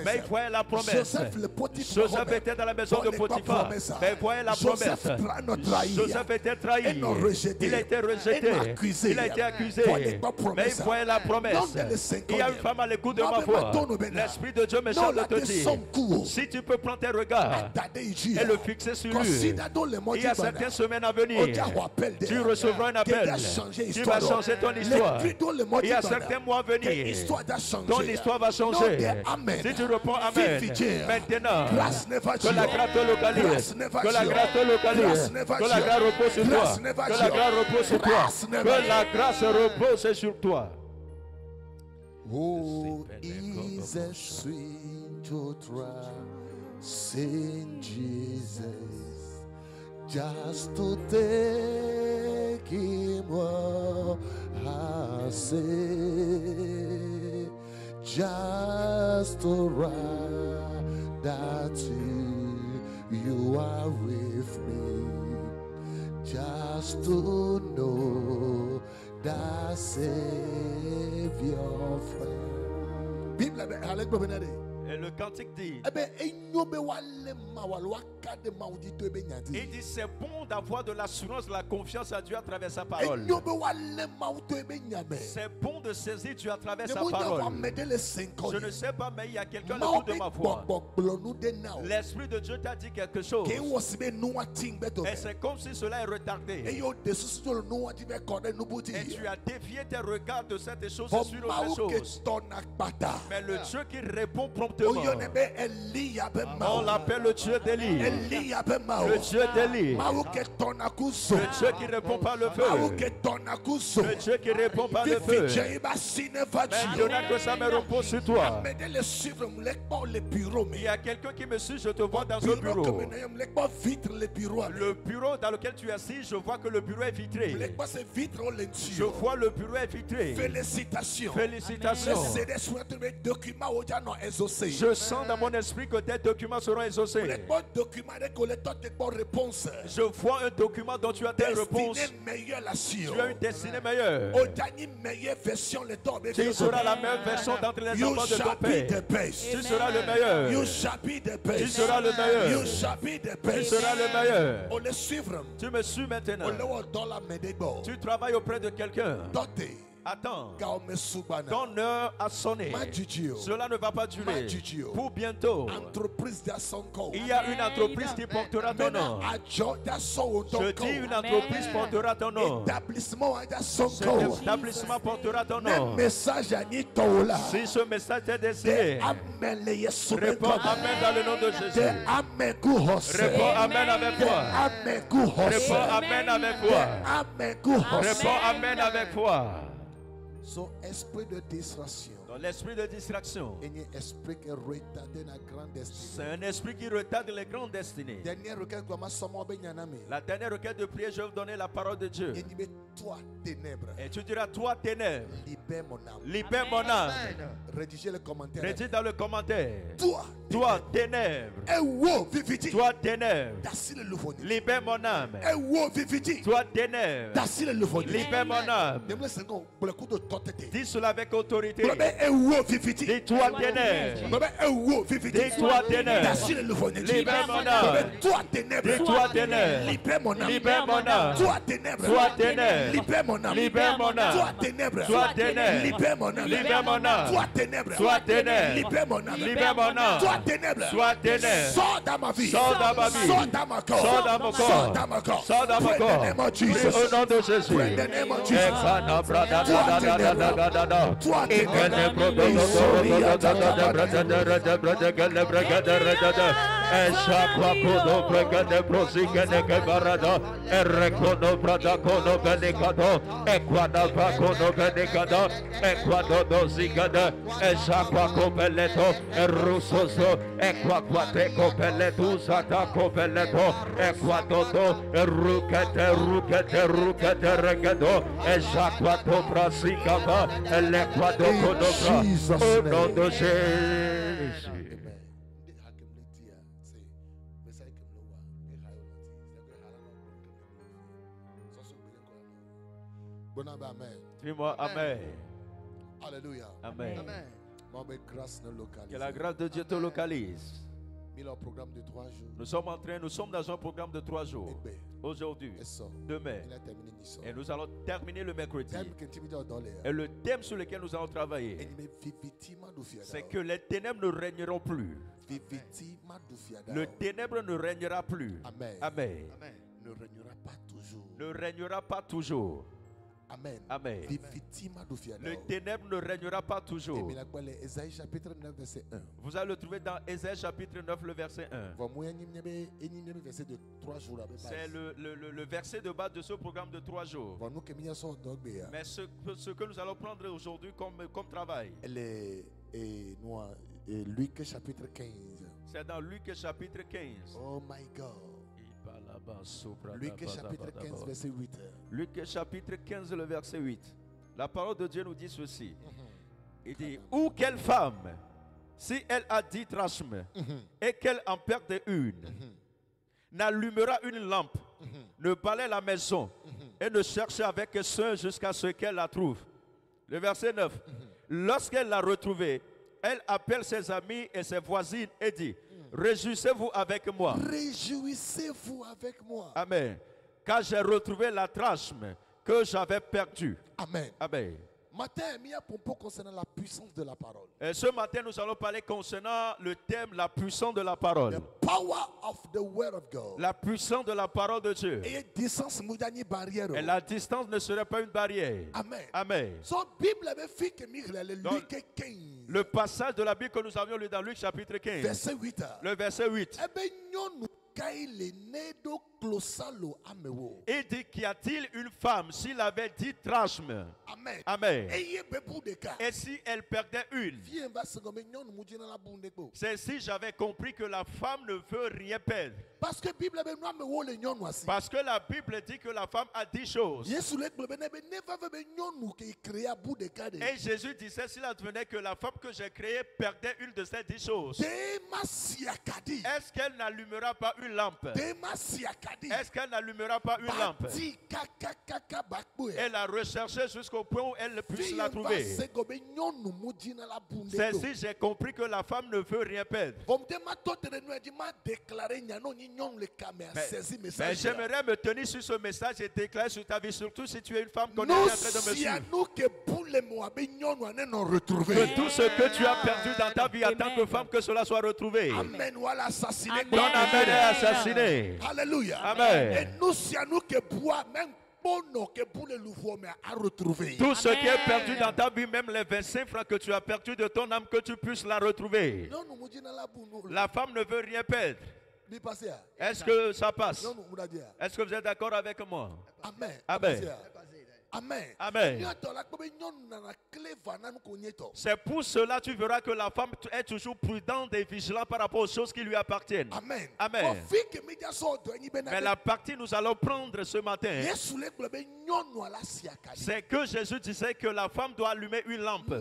mais il voyait la promesse. Joseph était dans la maison de Potiphar, mais il voyait la promesse. Joseph était trahi, il a été rejeté, il a été accusé, mais il voyait la promesse. Il y a une femme à l'écoute de ma voix. L'Esprit de Dieu me charge de te dire, si tu peux prendre tes regards et le fixer sur lui, il y a certaines semaines à venir, tu recevras un appel qui va changer ton histoire. Il y a certains mois à venir, ton histoire va changer. Si tu réponds Amen, maintenant, que la grâce te localise, que la grâce te localise, que la grâce repose sur toi, que la grâce repose sur toi, que la grâce repose sur toi. Oh, is a sweet to trust in Jesus, just to take him what I say, just to write that you are with me, just to know that Savior friend. Et le cantique dit, Il dit c'est bon d'avoir de l'assurance, de la confiance à Dieu à travers sa parole. C'est bon de saisir Dieu à travers sa parole. Je ne sais pas, mais il y a quelqu'un au bout de ma voix. L'Esprit de Dieu t'a dit quelque chose. Et c'est comme si cela est retardé. Et tu as dévié tes regards de cette chose sur autre chose. Mais le Dieu qui répond promptement, on l'appelle le Dieu d'Élie. Le Dieu d'Élie. Le Dieu qui répond par le feu. Le Dieu qui répond par le feu. Maintenant que ça me repose sur toi. Il y a quelqu'un qui me suit, je te vois dans un bureau. Le bureau dans lequel tu es assis, je vois que le bureau est vitré. Je vois le bureau est vitré. Félicitations. Félicitations. Je sens dans mon esprit que tes documents seront exaucés. Je vois un document dont tu as tes réponses. Tu as une destinée meilleure. Tu seras la meilleure version d'entre les enfants de ton Père. Tu seras le meilleur. Tu seras le meilleur. Tu seras le meilleur. Tu me suis maintenant. Tu travailles auprès de quelqu'un. Attends, ton heure a sonné. Cela ne va pas durer. Pour bientôt, il y a une entreprise qui portera ton nom. Je dis une entreprise portera ton nom. Cet établissement portera ton nom. Si ce message est destiné, réponds Amen dans le nom de Jésus. Réponds Amen avec foi. Réponds Amen avec foi. Réponds Amen avec foi. So, esprit de distraction. Dans l'esprit de distraction, c'est un esprit qui retarde les grandes destinées. La dernière requête de prière, je vais vous donner la parole de Dieu. Et tu diras, toi ténèbres, libère mon âme. Rédigez le commentaire. Rédige dans le commentaire. Toi ténèbres, toi ténèbres, libère mon âme. Toi ténèbres, libère mon âme. Dis cela avec autorité. Dis-toi ténèbres. Dis-toi ténèbres. Libère mon âme. Dis-toi ténèbres. Libère mon âme. Libère mon âme. Toi ténèbres. Libère mon âme. Libère mon âme. Toi ténèbres. Libère mon âme. Libère mon âme. Toi ténèbres. Libère mon âme. Libère mon âme. Toi ténèbres. Sors dans ma vie. Sors dans ma vie. Sors dans mon corps. Sors dans mon corps. Sors dans mon corps. Sors dans mon corps. Au nom de Jésus. Toi au nom de Jésus. Dis-moi Amen. Alléluia. Amen. Que la grâce de Dieu te localise. Nous sommes dans un programme de 3 jours. Aujourd'hui, demain, et nous allons terminer le mercredi. Et le thème sur lequel nous allons travailler, c'est que les ténèbres ne régneront plus. Le ténèbre ne régnera plus. Amen. Ne régnera pas toujours. Ne régnera pas toujours. Amen. Amen. Le ténèbre ne régnera pas toujours. Vous allez le trouver dans Ésaïe chapitre 9, le verset 1. C'est le verset de base de ce programme de 3 jours. Mais ce que nous allons prendre aujourd'hui comme travail, Luc chapitre 15. C'est dans Luc chapitre 15. Oh my God. Luc chapitre 15 verset 8. Luc chapitre 15 le verset 8. La parole de Dieu nous dit ceci. Il dit, ou quelle femme, si elle a 10 drachmes et qu'elle en perde une, n'allumera une lampe, ne balaie la maison et ne cherche avec soin jusqu'à ce qu'elle la trouve. Le verset 9. Lorsqu'elle l'a retrouvée, elle appelle ses amis et ses voisines et dit, Réjouissez-vous avec moi. Réjouissez-vous avec moi. Amen. Car j'ai retrouvé la drachme que j'avais perdue. Amen. Amen. Matin, il y a propos concernant la puissance de la parole. Et ce matin, nous allons parler concernant le thème la puissance de la parole. The power of the word of God. La puissance de la parole de Dieu. Et distance barrière. Et la distance ne serait pas une barrière. Amen. Amen. So Bible avait fait que Luc 15. Le passage de la Bible que nous avions lu dans Luc chapitre 15. Verset 8. Le verset 8. Il dit, qu'y a-t-il une femme s'il avait 10 drachmes? Amen. Amen. Et si elle perdait une? C'est si j'avais compris que la femme ne veut rien perdre. Parce que la Bible dit que la femme a 10 choses. Et Jésus disait, s'il advenait que la femme que j'ai créée perdait une de ces 10 choses, est-ce qu'elle n'allumera pas une lampe? Est-ce qu'elle n'allumera pas une lampe? Elle a recherché jusqu'au point où elle puisse la trouver. C'est si j'ai compris que la femme ne veut rien perdre. Mais j'aimerais me tenir sur ce message et déclarer sur ta vie, surtout si tu es une femme qu'on est en train de me suivre, que tout ce que tu as perdu dans ta vie en tant que femme, que cela soit retrouvé. Amen. Voilà assassiné. Ton amen est assassiné. Alléluia. Amen. Et nous, si nous que bois, même tout ce qui est perdu dans ta vie, même les 25 francs que tu as perdu de ton âme, que tu puisses la retrouver. La femme ne veut rien perdre. Est-ce que ça passe? Est-ce que vous êtes d'accord avec moi? Amen. Amen. Amen. Amen. C'est pour cela tu verras que la femme est toujours prudente et vigilante par rapport aux choses qui lui appartiennent. Amen. Amen. Mais la partie nous allons prendre ce matin, c'est que Jésus disait que la femme doit allumer une lampe.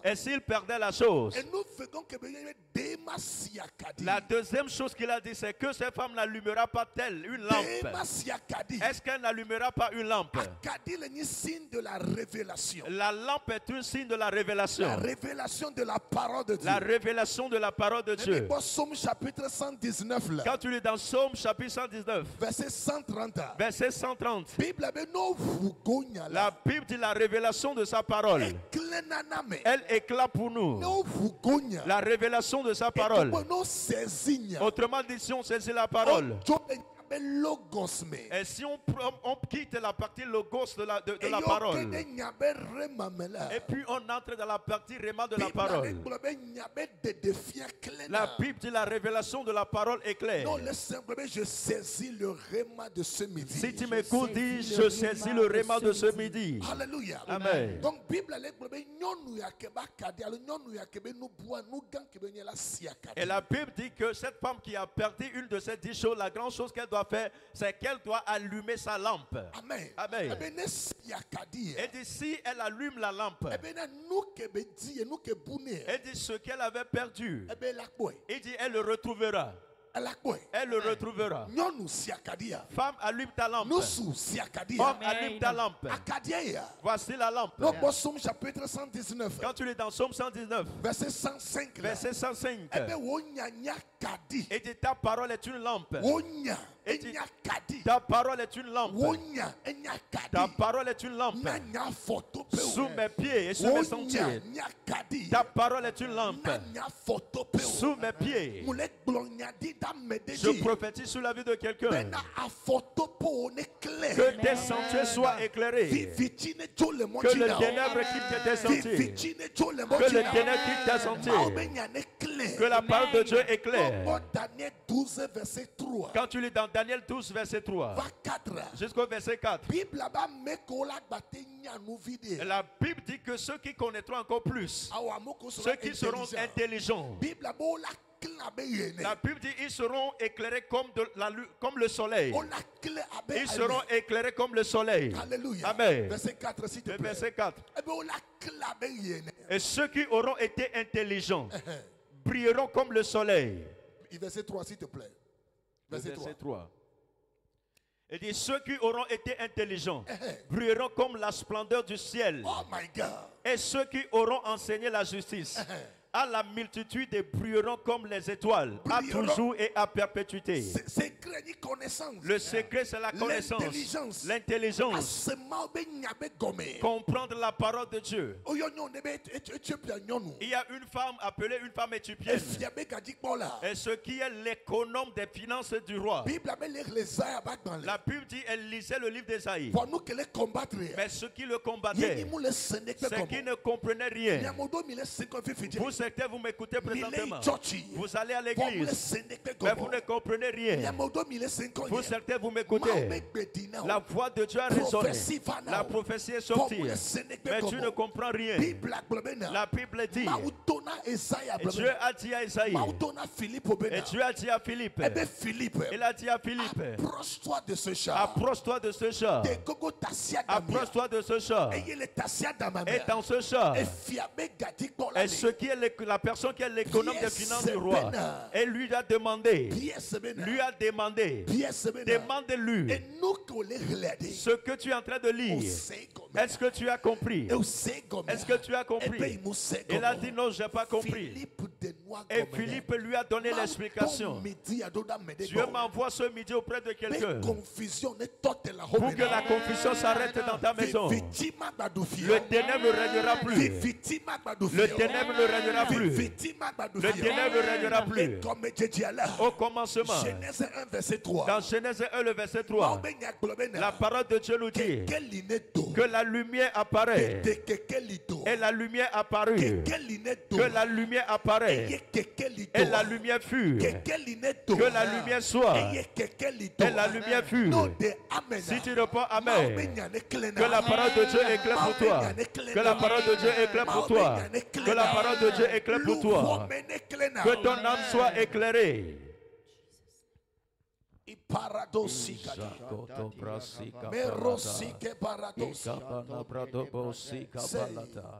Et s'il perdait la chose, la deuxième chose qu'il a dit, c'est que cette femme n'allumera pas telle une lampe. Est-ce qu'elle n'allumera pas une lampe? Signe de la révélation. La lampe est un signe de la révélation. La révélation de la parole de Dieu. La révélation de la parole de Dieu. Psaume chapitre 119 là. Quand tu lis dans Psaume chapitre 119, verset 130. Verset 130. La Bible dit la révélation de sa parole. Elle éclate pour nous. La révélation de sa parole. Autrement dit, si on saisit la parole, et si on quitte la partie logos de la parole, et puis on entre dans la partie réma de la parole, la Bible dit la révélation de la parole est claire. Je saisis le réma de ce midi. Si tu m'écoutes, dis je saisis le réma de ce midi. Alléluia. Amen. Donc et la Bible dit que cette femme qui a perdu une de ces 10 choses, la grande chose qu'elle doit faire, c'est qu'elle doit allumer sa lampe. Amen. Amen. Et dit si elle allume la lampe, elle dit ce qu'elle avait perdu, et dit elle le retrouvera. Elle le retrouvera. Femme, allume ta lampe. Homme, allume ta lampe. Voici la lampe. Psaume chapitre 119. Quand tu es dans Psaume 119, verset 105. Verset 105. Et dit ta parole est une lampe. Et dit, ta parole est une lampe. Ta parole est une lampe. Sous mes pieds et sous mes sentiers. Ta parole est une lampe. Sous mes pieds. Je prophétise sur la vie de quelqu'un. Que tes sentiers soient éclairés. Que le ténèbre quitte tes sentiers. Que le ténèbre quitte tes sentiers. Que la parole de Dieu éclaire. Quand tu lis dans Daniel 12, verset 3 jusqu'au verset 4, la Bible dit que ceux qui connaîtront encore plus, ceux qui seront intelligents, la Bible dit ils seront éclairés comme le soleil. Ils seront éclairés comme le soleil. Alléluia. Amen. Verset 4, s'il te plaît. Verset 4. Et ceux qui auront été intelligents brilleront comme le soleil. Verset 3, s'il te plaît. Verset 3. Il dit ceux qui auront été intelligents brilleront comme la splendeur du ciel. Oh my God. Et ceux qui auront enseigné la justice à la multitude et brilleront comme les étoiles, à toujours et à perpétuité. Le secret, c'est la connaissance, l'intelligence, comprendre la parole de Dieu. Il y a une femme appelée une femme éthiopienne, et ce qui est l'économe des finances du roi. La Bible dit elle lisait le livre d'Ésaïe. Mais ceux qui le combattaient, c'est qui ne comprenaient rien. Vous certains, vous m'écoutez présentement. Vous allez à l'église, mais vous ne comprenez rien. Vous certains, vous m'écoutez. La voix de Dieu a résonné. La prophétie est sortie. Mais tu ne comprends rien. La Bible dit, et Dieu a dit à Esaïe, et Dieu a dit à Philippe, il a dit à Philippe, approche-toi de ce chat. Approche-toi de ce chat. Approche-toi de ce chat. Et dans ce chat, et ce qui est la personne qui est l'économe des finances du roi, et lui a demandé, demande-lui ce que tu es en train de lire. Est-ce que tu as compris? Est-ce que tu as compris? Il a dit non, je n'ai pas compris. Et Philippe lui a donné l'explication. Dieu m'envoie ce midi auprès de quelqu'un pour que la confusion s'arrête dans ta maison. Le ténèbre ne régnera plus. Le ténèbre ne régnera plus. Le ténèbre ne régnera plus. Au commencement, dans Genèse 1, le verset 3, la parole de Dieu nous dit que la lumière apparaît. Et la lumière apparut. Que la lumière apparaît. Et la lumière fut. Que la lumière soit. Et la lumière fut. Si tu réponds Amen, que la parole de Dieu éclaire pour toi. Que la parole de Dieu éclaire pour toi. Que la parole de Dieu éclaire pour toi. Que ton âme soit éclairée.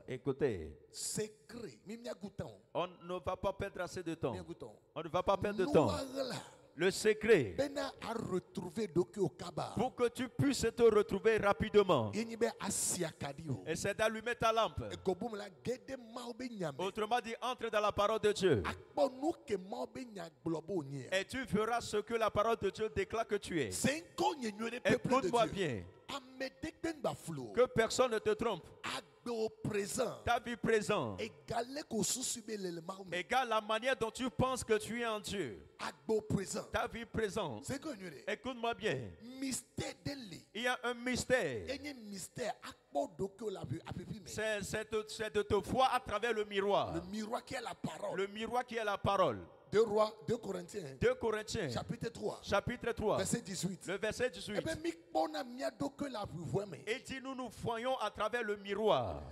Écoutez, on ne va pas perdre assez de temps. On ne va pas perdre de temps. Le secret, pour que tu puisses te retrouver rapidement, et c'est d'allumer ta lampe. Autrement dit, entre dans la parole de Dieu, et tu feras ce que la parole de Dieu déclare que tu es. Écoute-moi bien, que personne ne te trompe. Ta vie présente égale la manière dont tu penses que tu es en Dieu. Ta vie présente. Écoute-moi bien. Il y a un mystère. C'est de te voir à travers le miroir. Le miroir qui est la parole. Le miroir qui est la parole. 2 Corinthiens. 2 Corinthiens. Chapitre 3. Chapitre 3. Verset 18. Le verset 18. Et dit, nous voyons à travers le miroir.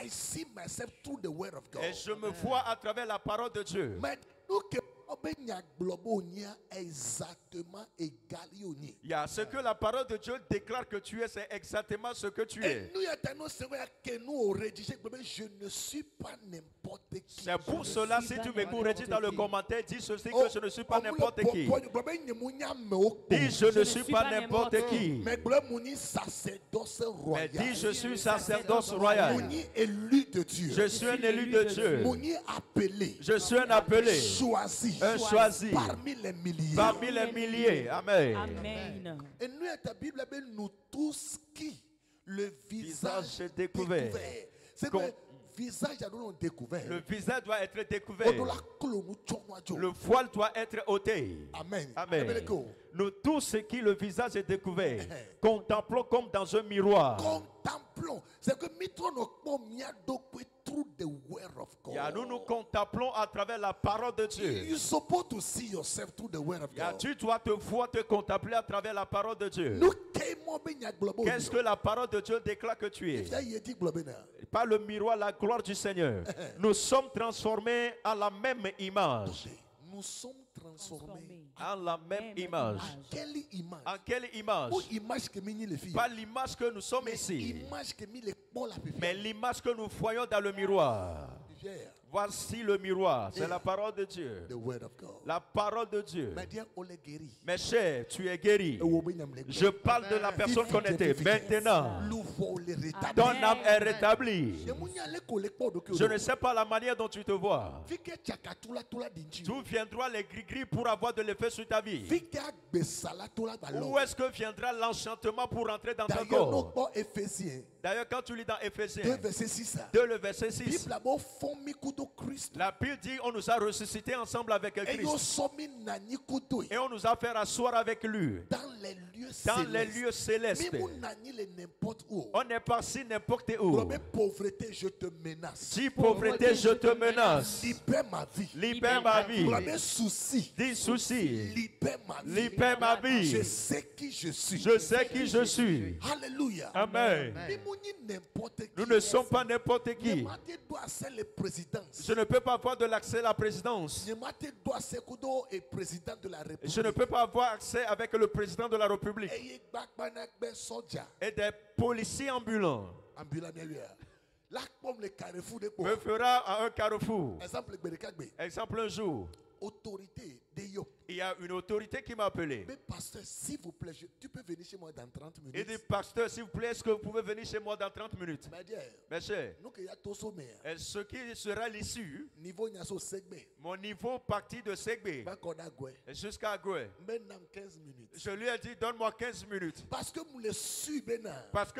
I see myself through the word of God. Et je me vois à travers la parole de Dieu. Il y a ce que la parole de Dieu déclare que tu es, c'est exactement ce que tu es. Je ne suis pas n'importe qui. C'est pour cela, si tu m'écoutes, dis dans le commentaire, dis ceci que je ne suis pas n'importe qui. Dis je ne suis pas n'importe qui. Mais dis je suis sacerdoce royal. Je suis un élu de Dieu. Je suis un appelé. Un choisi. Parmi les milliers. Amen. Amen. Et nous, à ta Bible, nous tous qui le visage est découvert. C'est que visage découvert. Le visage doit être découvert. Le voile doit être ôté. Amen. Amen. Nous tous ceux qui le visage est découvert, contemplons comme dans un miroir. Contemplons. C'est que through the word of God. Nous nous contemplons à travers la parole de Dieu. You're supposed to see yourself through the word of God. Tu dois te voir, te contempler à travers la parole de Dieu. Qu'est-ce que la parole de Dieu déclare que tu es? Par le miroir, la gloire du Seigneur. Nous sommes transformés à la même image. Nous sommes transformés en la même image. Quelle image? En quelle image? Pas l'image que nous sommes ici, mais l'image que nous voyons dans le miroir. Voici le miroir, c'est la parole de Dieu. The word of God. La parole de Dieu. Guéri. Mes chers, tu es guéri. Je parle de la personne qu'on était. Maintenant, ton âme est rétablie. Je ne sais pas la manière dont tu te vois. D'où viendra les gris-gris pour avoir de l'effet sur ta vie? Où est-ce que viendra l'enchantement pour entrer dans ton corps? D'ailleurs, quand tu lis dans Éphésiens 2, le verset 6, la Bible dit on nous a ressuscités ensemble avec Christ. Et on nous a fait asseoir avec lui dans les lieux célestes. On n'est pas si n'importe où. Je te menace. Si pauvreté, je te menace. Libère ma vie. Libère ma vie. Dis souci. Libère ma vie. Je sais qui je suis. Je sais qui je suis. Alléluia. Amen. Nous ne sommes pas n'importe qui. Je ne peux pas avoir de l'accès à la présidence. Je ne peux pas avoir accès avec le président de la République. Et des policiers ambulants me fera à un carrefour. Exemple, un jour, il y a une autorité qui m'a appelé. Mais pasteur, s'il vous plaît, tu peux venir chez moi dans 30 minutes. Il dit, pasteur, s'il vous plaît, est-ce que vous pouvez venir chez moi dans 30 minutes? Mes chers, et ce qui sera l'issue, mon niveau parti de Segbe jusqu'à Goué, je lui ai dit, donne-moi 15 minutes. Parce que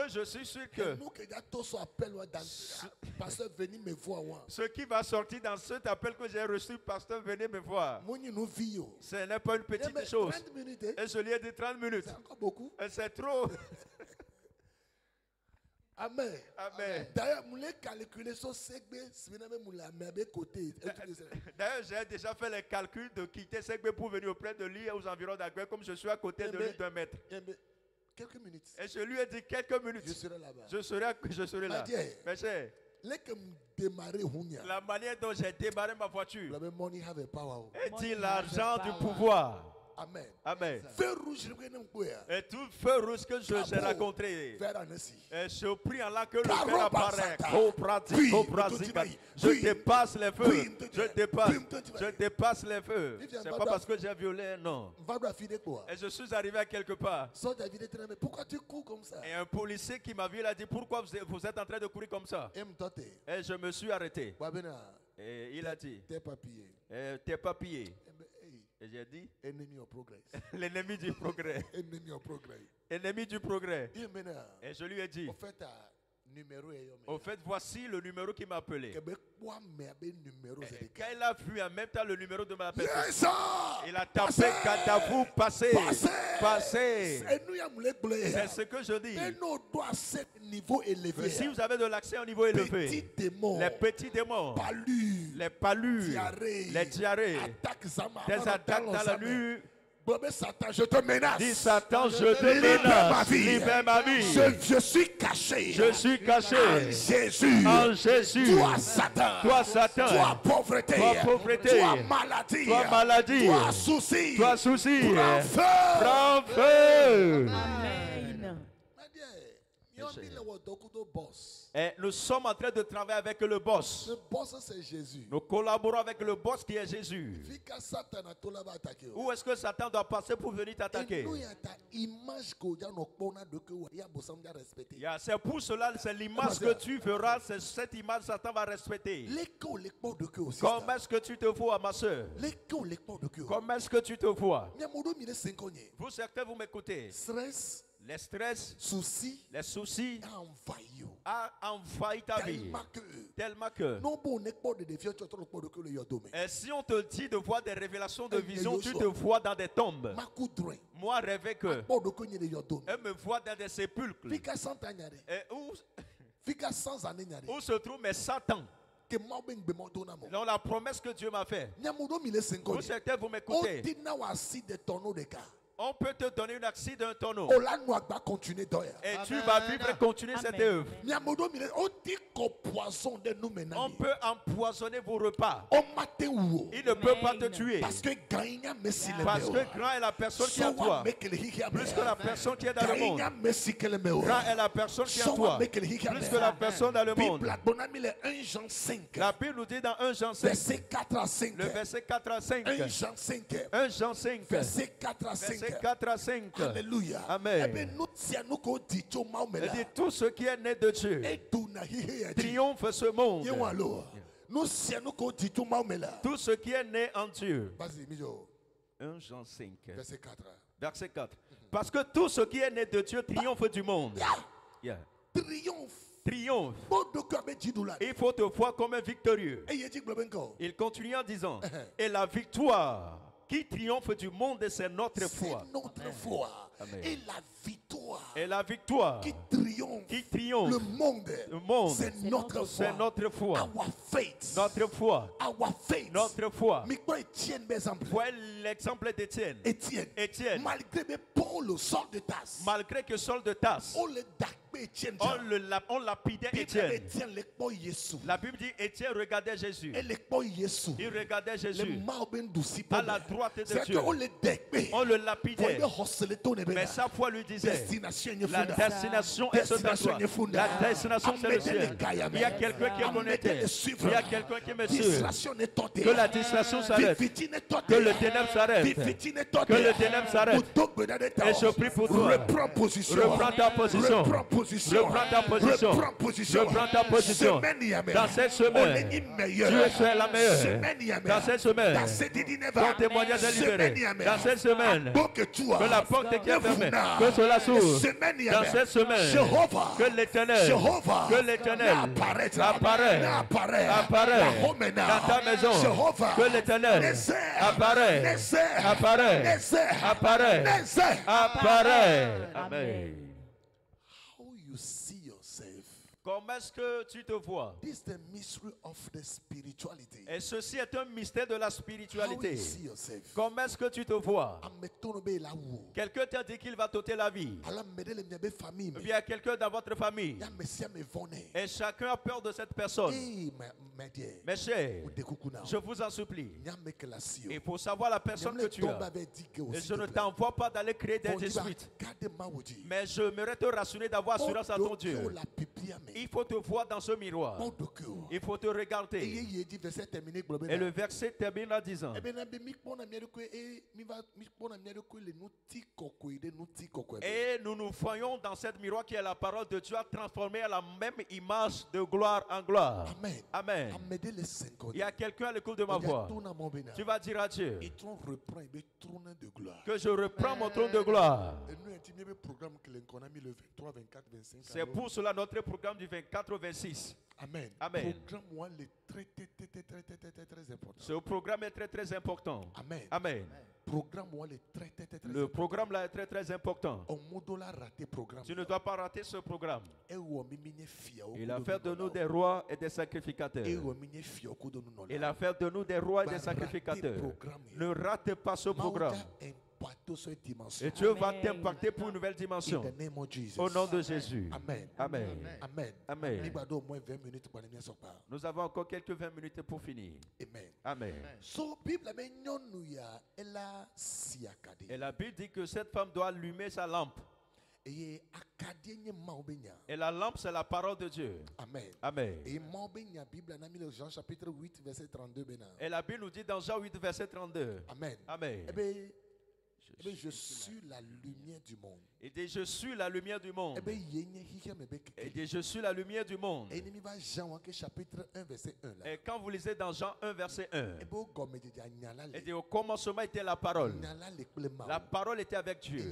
je suis sûr que ce qui va sortir dans cet appel que j'ai reçu, pasteur, venez me voir. Ce n'est pas une petite chose. Et je lui ai dit 30 minutes. C'est encore beaucoup. C'est trop. Amen. Amen. D'ailleurs, je calculé sur Segbe. D'ailleurs, j'ai déjà fait les calculs de quitter Segbe pour venir auprès de lui aux environs d'Agué, comme je suis à côté de lui d'un mètre. Quelques minutes. Et je lui ai dit quelques minutes. Je serai là-bas. Je serai là. Mais c'est la manière dont j'ai démarré ma voiture. Et dit l'argent du pouvoir. Amen. Amen. Feu rouge. Et tout feu rouge que j'ai rencontré. Et je prie en là que le Père apparaît. Je dépasse les feux. Je dépasse les feux. C'est pas parce que j'ai violé, non. Et je suis arrivé à quelque part. Pourquoi tu cours comme ça? Et un policier qui m'a vu, il a dit, pourquoi vous êtes en train de courir comme ça? Et je me suis arrêté. Et il a dit, tes papiers. Et j'ai dit, l'ennemi du progrès. Ennemi du progrès. Et je lui ai dit, au fait, voici le numéro qui m'a appelé. Quand il a vu en même temps le numéro de ma personne, il a tapé Kadavou, passez. C'est ce que je dis. Si vous avez de l'accès au niveau élevé, les petits démons, les palus, les diarrhées, des attaques dans la nuit, Satan, je te menace. Dis Satan, je te menace. Libère ma vie. Je suis caché. Je suis caché. En Jésus. Toi Satan. Toi pauvreté. Toi maladie. Toi souci. Prends feu. Amen. Et nous sommes en train de travailler avec le boss. Le boss, c'est Jésus. Nous collaborons avec le boss qui est Jésus. Où est-ce que Satan doit passer pour venir t'attaquer? C'est pour cela, c'est l'image que tu feras, c'est cette image que Satan va respecter. Comment est-ce que tu te vois, ma soeur? Comment est-ce que tu te vois? Vous certains, vous m'écoutez. Les stress, les soucis a envahi ta vie. Tellement que et si on te dit de voir des révélations de vision, tu te vois dans des tombes. Moi, rêvais que elle me voit dans des sépulcres. Et où se trouve mes Satan? Dans la promesse que Dieu m'a faite. Vous certains, vous m'écoutez. On peut te donner une axe d'un tonneau. Et tu vas vivre et continuer cette œuvre. On peut empoisonner vos repas. Il ne peut pas te tuer. Parce que grand est la personne qui est à toi. Plus que la personne qui est dans le monde. Grand est la personne qui est à toi. Plus que la personne dans le monde. La Bible nous dit dans 1 Jean 5. Le verset 4 à 5. 1 Jean 5. Verset 4 à 5. 4 à 5. Alléluia. Amen. Il dit tout ce qui est né de Dieu triomphe ce monde. Tout ce qui est né en Dieu. 1 Jean 5. Verset 4. Verset 4. Parce que tout ce qui est né de Dieu triomphe du monde. Yeah. Triomphe. Il faut te voir comme un victorieux. Il continue en disant, et la victoire qui triomphe du monde, c'est notre foi. C'est notre foi. Amen. Et la victoire qui triomphe le monde, c'est notre foi. C'est notre foi. Our faith. Notre foi. Our faith. Notre foi. Voilà l'exemple d'Étienne. Étienne. Malgré que Saul de Tarse, on lapidait Étienne. La Bible dit Étienne regardait Jésus. Il regardait Jésus à la droite de Dieu. On le lapidait. Mais sa foi lui disait, la destination est sur ta foi. La destination c'est le ciel. Il y a quelqu'un qui est connecté. Il y a quelqu'un qui me suit. Que la distraction s'arrête. Que le ténèbre s'arrête. Que le ténèbre s'arrête. Et je prie pour toi. Reprends position. Reprends ta position. Reprends ta position. Reprends ta position. Dans cette semaine, tu es la meilleure. Dans cette semaine, ton témoignage est libéré. Dans cette semaine, que la porte qui est fermée, que cela s'ouvre. Dans cette semaine, que l'Éternel apparaît dans ta maison. Que l'Éternel apparaît. Amen. Comment est-ce que tu te vois? This is the mystery of the spirituality. Et ceci est un mystère de la spiritualité. Comment est-ce que tu te vois? Quelqu'un t'a dit qu'il va t'ôter la vie. Ou bien quelqu'un dans votre famille. Et chacun a peur de cette personne. Mes chers, je vous en supplie. Il faut savoir la personne que tu as. Et je ne t'envoie pas d'aller créer des disputes. Mais je m'aimerais te rassurer d'avoir assurance à ton Dieu. Il faut te voir dans ce miroir. Il faut te regarder. Et le verset termine en disant, et nous nous voyons dans cette miroir qui est la parole de Dieu, transformée à la même image de gloire en gloire. Amen. Il y a quelqu'un à l'écoute de ma voix. Tu vas dire à Dieu que je reprends mon trône de gloire. C'est pour cela notre programme du 24 au 26. Amen. Amen. Ce programme est très important. Amen. Amen. Le programme là est très important. Tu ne dois pas rater ce programme. Il a fait de nous des rois et des sacrificateurs. Il a fait de nous des rois et des sacrificateurs. Ne rate pas ce programme. Et Dieu va t'impacter pour une nouvelle dimension. Au nom de Jésus. Amen. Amen. Amen. Amen. Nous avons encore quelques 20 minutes pour finir. Amen. Et la Bible dit que cette femme doit allumer sa lampe. Et la lampe, c'est la parole de Dieu. Amen. Amen. Et la Bible nous dit dans Jean 8, verset 32. Amen. Amen. Je suis la lumière du monde. Il dit, je suis la lumière du monde. Il dit, je suis la lumière du monde. Et quand vous lisez dans Jean 1, verset 1, il dit, au commencement était la parole. La parole était avec Dieu.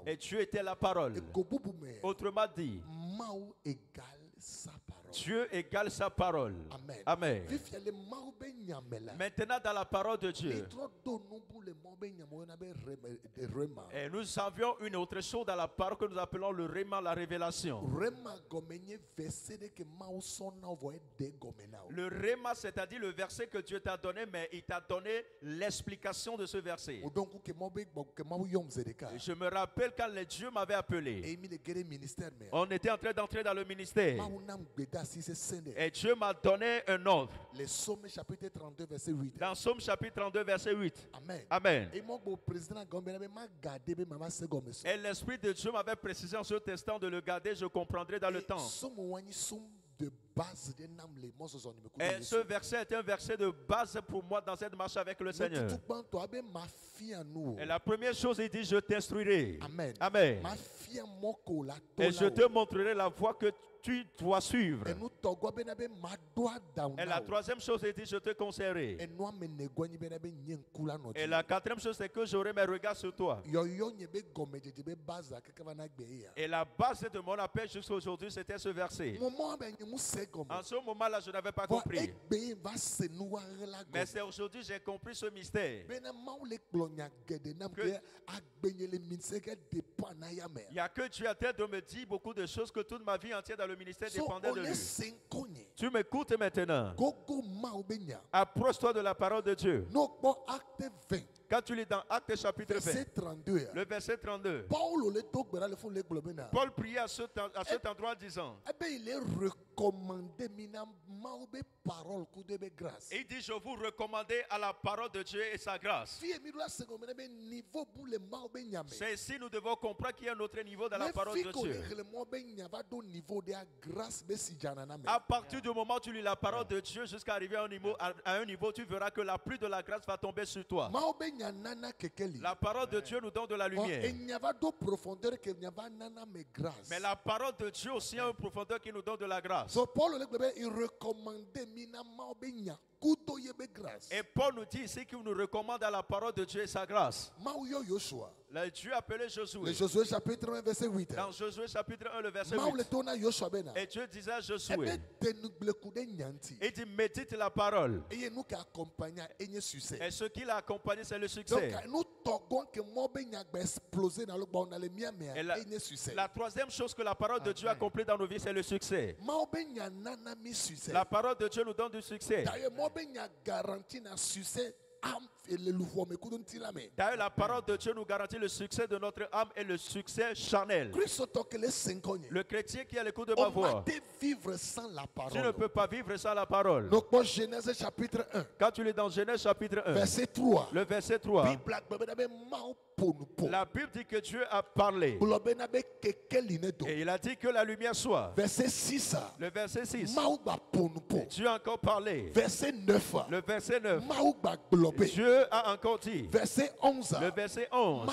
Et Dieu était la parole. Autrement dit, Dieu égale sa parole. Amen. Amen. Maintenant, dans la parole de Dieu, et nous avions une autre chose dans la parole que nous appelons le Réma, la révélation. Le Réma, c'est-à-dire le verset que Dieu t'a donné, mais il t'a donné l'explication de ce verset. Je me rappelle quand Dieu m'avait appelé. On était en train d'entrer dans le ministère. Et Dieu m'a donné un ordre. Les Psaumes chapitre 32 verset 8. Dans Psaume chapitre 32 verset 8. Amen. Amen. Et l'Esprit de Dieu m'avait précisé en ce testant de le garder, je comprendrai dans le temps. De base et ce verset est un verset de base pour moi dans cette marche avec le Seigneur. Et la première chose, il dit, je t'instruirai. Amen. Amen. Et je te montrerai la voie que tu dois suivre. Et la troisième chose, il dit, je te conseillerai. Et la quatrième chose, c'est que j'aurai mes regards sur toi. Et la base de mon appel jusqu'à aujourd'hui, c'était ce verset. En ce moment-là, je n'avais pas compris. Mais c'est aujourd'hui que j'ai compris ce mystère. Il n'y a que Dieu à tête de me dire beaucoup de choses que toute ma vie entière dans le ministère dépendait de lui. Tu m'écoutes maintenant. Approche-toi de la parole de Dieu. Quand tu lis dans Actes chapitre 20, le verset 32, Paul priait à cet endroit en disant, il est recommandé, il dit, je vous recommandais à la parole de Dieu et sa grâce. C'est ici nous devons comprendre qu'il y a un autre niveau dans la parole de Dieu. À partir du moment où tu lis la parole de Dieu jusqu'à arriver à un niveau, tu verras que la pluie de la grâce va tomber sur toi. La parole de Dieu nous donne de la lumière. Mais la parole de Dieu aussi a une profondeur qui nous donne de la grâce. Il recommandait et Paul nous dit ici qu'il nous recommande à la parole de Dieu et sa grâce. Le Dieu appelé Josué. Josué chapitre 1 verset 8. Dans Josué chapitre 1 le verset 8. Et Dieu disait à Josué, il dit médite la parole. Et ce qui l'a accompagné, c'est le succès. Et la troisième chose que la parole de Dieu a accomplie dans nos vies, c'est le succès. La parole de Dieu nous donne du succès. D'ailleurs, la parole de Dieu nous garantit le succès de notre âme et le succès charnel. Le chrétien qui a l'écoute de ma voix, vivre sans la parole. Tu ne peux pas vivre sans la parole. Donc, Genèse chapitre 1. Quand tu lis dans Genèse chapitre 1, verset 3. Le verset 3. La Bible dit que Dieu a parlé. Et il a dit que la lumière soit. Verset 6. Le verset 6. Dieu a encore parlé. Verset 9. Le verset 9. Dieu a encore dit. Verset 11. Le verset 11.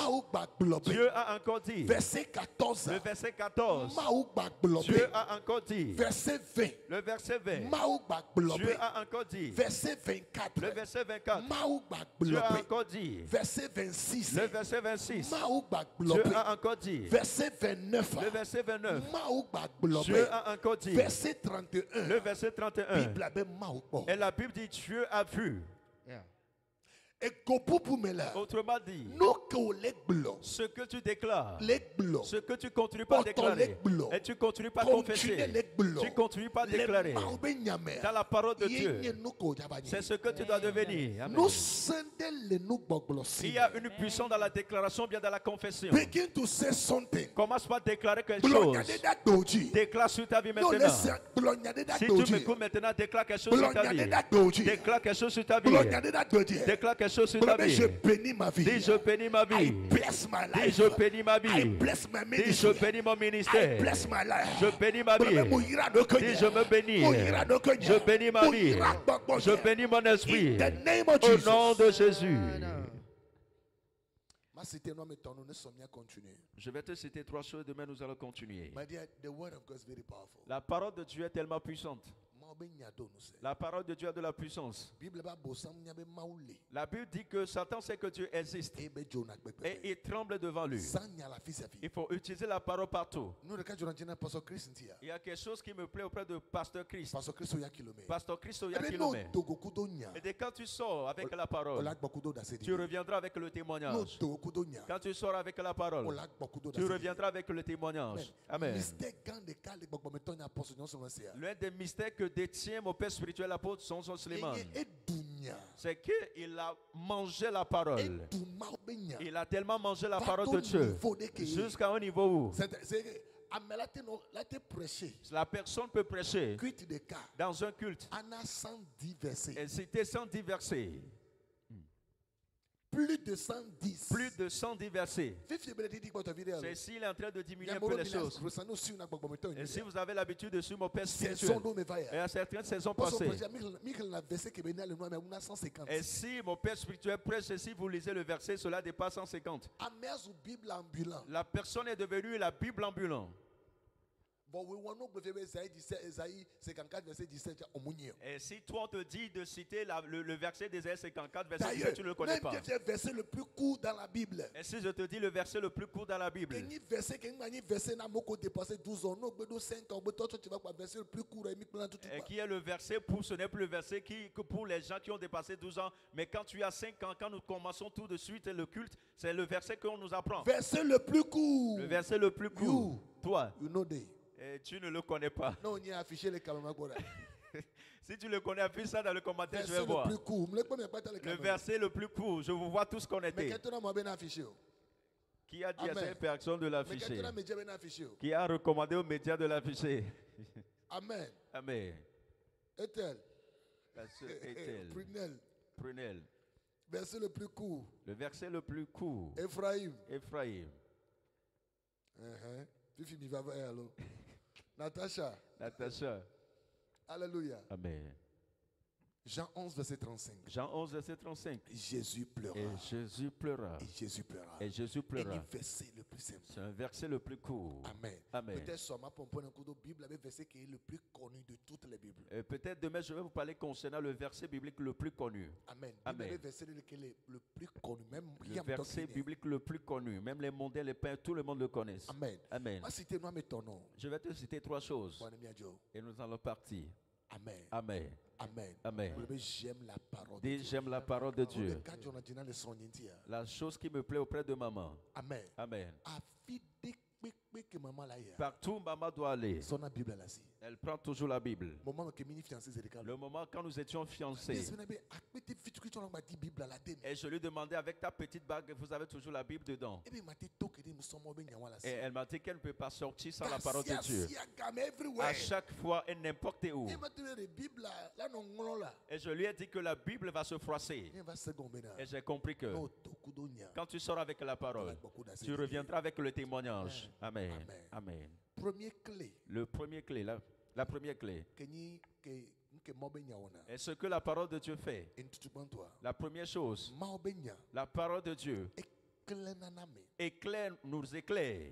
Dieu a encore dit. Verset 14. Le verset 14. Dieu a encore dit. Verset 20. Le verset 20. Dieu a encore dit. Verset 24. Le verset 24. Dieu a encore dit. Verset 26. Le verset 26. Dieu a encore dit. Verset 29. Le verset 29. Dieu a encore dit. Verset 31. Le verset 31. Et la Bible dit Dieu a vu. Autrement dit, ce que tu déclares, ce que tu continues pas à déclarer, et tu continues pas à confesser, tu continues pas à déclarer dans la parole de Dieu, c'est ce que tu dois devenir. Amen. Il y a une puissance dans la déclaration, bien dans la confession. Commence par déclarer quelque chose. Déclare sur ta vie maintenant. Si tu m'écoutes maintenant, déclare quelque chose sur ta vie. Déclare quelque chose sur ta vie. Déclare quelque chose sur ta vie. Je bénis ma vie. Dis je bénis ma vie. Dis je bénis ma vie. Dis je bénis mon ministère. Je bénis ma vie. Dis je me bénis. Je bénis ma vie. Je bénis mon esprit. Au nom de Jésus. Je vais te citer 3 choses. Demain nous allons continuer. La parole de Dieu est tellement puissante. La parole de Dieu a de la puissance. La Bible dit que Satan sait que Dieu existe et il tremble devant lui. Il faut utiliser la parole partout. Il y a quelque chose qui me plaît auprès de Pasteur Christ. Pasteur Christ Oyakilome. Et dès quand tu sors avec la parole, tu reviendras avec le témoignage. Quand tu sors avec la parole, tu reviendras avec le témoignage. Amen. L'un des mystères que détient mon père spirituel, l'apôtre Samson Suleiman, c'est qu'il a mangé la parole. Il a tellement mangé la parole de Dieu jusqu'à un niveau où la personne peut prêcher dans un culte et citer 110 versets. Plus de 110. Plus de 110 versets. C'est s'il est en train de diminuer un peu les choses. Et si vous avez l'habitude de suivre mon père spirituel, et à certaines saisons passées, et si mon père spirituel prêche, et si vous lisez le verset, cela dépasse 150. La personne est devenue la Bible ambulante. Et si toi on te dit de citer le verset d'Ésaïe 54, verset 17, tu ne le connais pas. Verset le plus court dans la Bible. Et si je te dis le verset le plus court dans la Bible. Et qui est le verset pour, ce n'est plus le verset que pour les gens qui ont dépassé 12 ans. Mais quand tu as 5 ans, quand nous commençons tout de suite le culte, c'est le verset qu'on nous apprend. Verset le plus court. Le verset le plus court. Toi. Et tu ne le connais pas. Non, on y a affiché les caméras. Si tu le connais, affiche ça dans le commentaire, je vais voir. Le verset le plus court, je vous vois tous connectés. Qui a dit à cette personne de l'afficher? Qui a recommandé aux médias de l'afficher? Amen. Amen. Est-elle? Prunel. Verset le plus court. Le verset le plus court. Ephraim. Fifi mi va alors. Natasha. Alléluia. Amen. Jean 11, verset 35. Jean 11, verset 35. Jésus pleura. Et Jésus pleura. Et Jésus pleura. C'est un verset le plus court. Amen. Amen. Peut-être seulement pour prendre un coup de Bible, le verset qui est le plus connu de toutes les Bibles. Et peut-être demain, je vais vous parler concernant le verset biblique le plus connu. Amen. Amen. Le verset le plus connu. Même le verset biblique le plus connu. Même les mondains, les païens, tout le monde le connaît. Amen. Amen. Je vais te citer 3 choses. Et nous allons partir. Amen. Amen. Amen. Amen. J'aime la parole. J'aime la parole de Dieu. La chose qui me plaît auprès de maman. Amen. Amen. Partout maman doit aller. Elle prend toujours la Bible. Le moment quand nous étions fiancés. Et je lui demandais, avec ta petite bague, vous avez toujours la Bible dedans. Et elle m'a dit qu'elle ne peut pas sortir sans la parole de Dieu. À chaque fois et n'importe où. Et je lui ai dit que la Bible va se froisser. Et j'ai compris que quand tu sors avec la parole, tu reviendras avec le témoignage. Amen. Amen. Le premier clé, la première clé. Et ce que la parole de Dieu fait. La première chose, la parole de Dieu nous éclaire.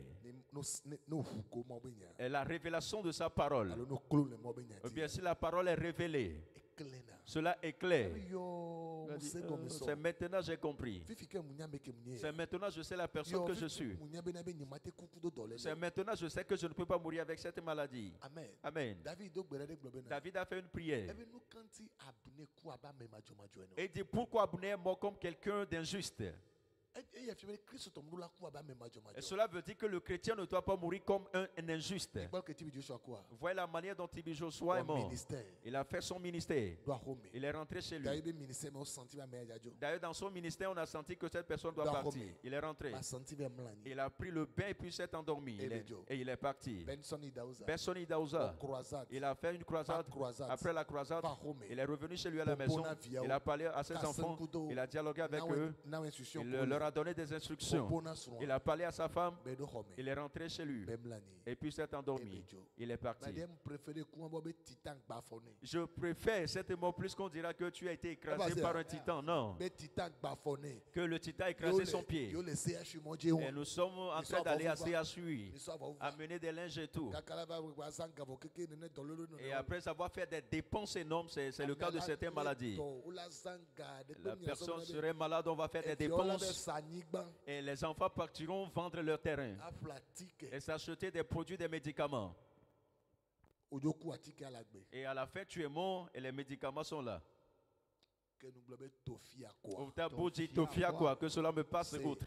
Et la révélation de sa parole. Ou bien si la parole est révélée, cela éclaire. C'est maintenant j'ai compris. C'est maintenant je sais la personne que je suis. C'est maintenant je sais que je ne peux pas mourir avec cette maladie. Amen. David a fait une prière. Et dit pourquoi Abner est mort comme quelqu'un d'injuste. Et cela veut dire que le chrétien ne doit pas mourir comme un injuste. Voyez la manière dont Tibi Joshua est mort. Il a fait son ministère. Il est rentré chez lui. D'ailleurs, dans son ministère, on a senti que cette personne doit partir. Il est rentré. Il a pris le bain et puis s'est endormi. Et il est parti. Benson Idaouza. Il a fait une croisade. Après la croisade, il est revenu chez lui à la maison. Il a parlé à ses enfants. Il a dialogué avec eux. Il leur a donné donné des instructions. Il a parlé à sa femme. Il est rentré chez lui. Et puis s'est endormi. Il est parti. Je préfère certainement plus qu'on dira que tu as été écrasé par un titan. Non. Que le titan a écrasé son pied. Et nous sommes en train d'aller à CHU, amener des linges et tout. Et après avoir fait des dépenses énormes, c'est le cas de certaines maladies. La personne serait malade, on va faire des dépenses. Et les enfants partiront vendre leur terrain et s'acheter des produits, des médicaments. Et à la fin, tu es mort et les médicaments sont là. Que cela me passe outre.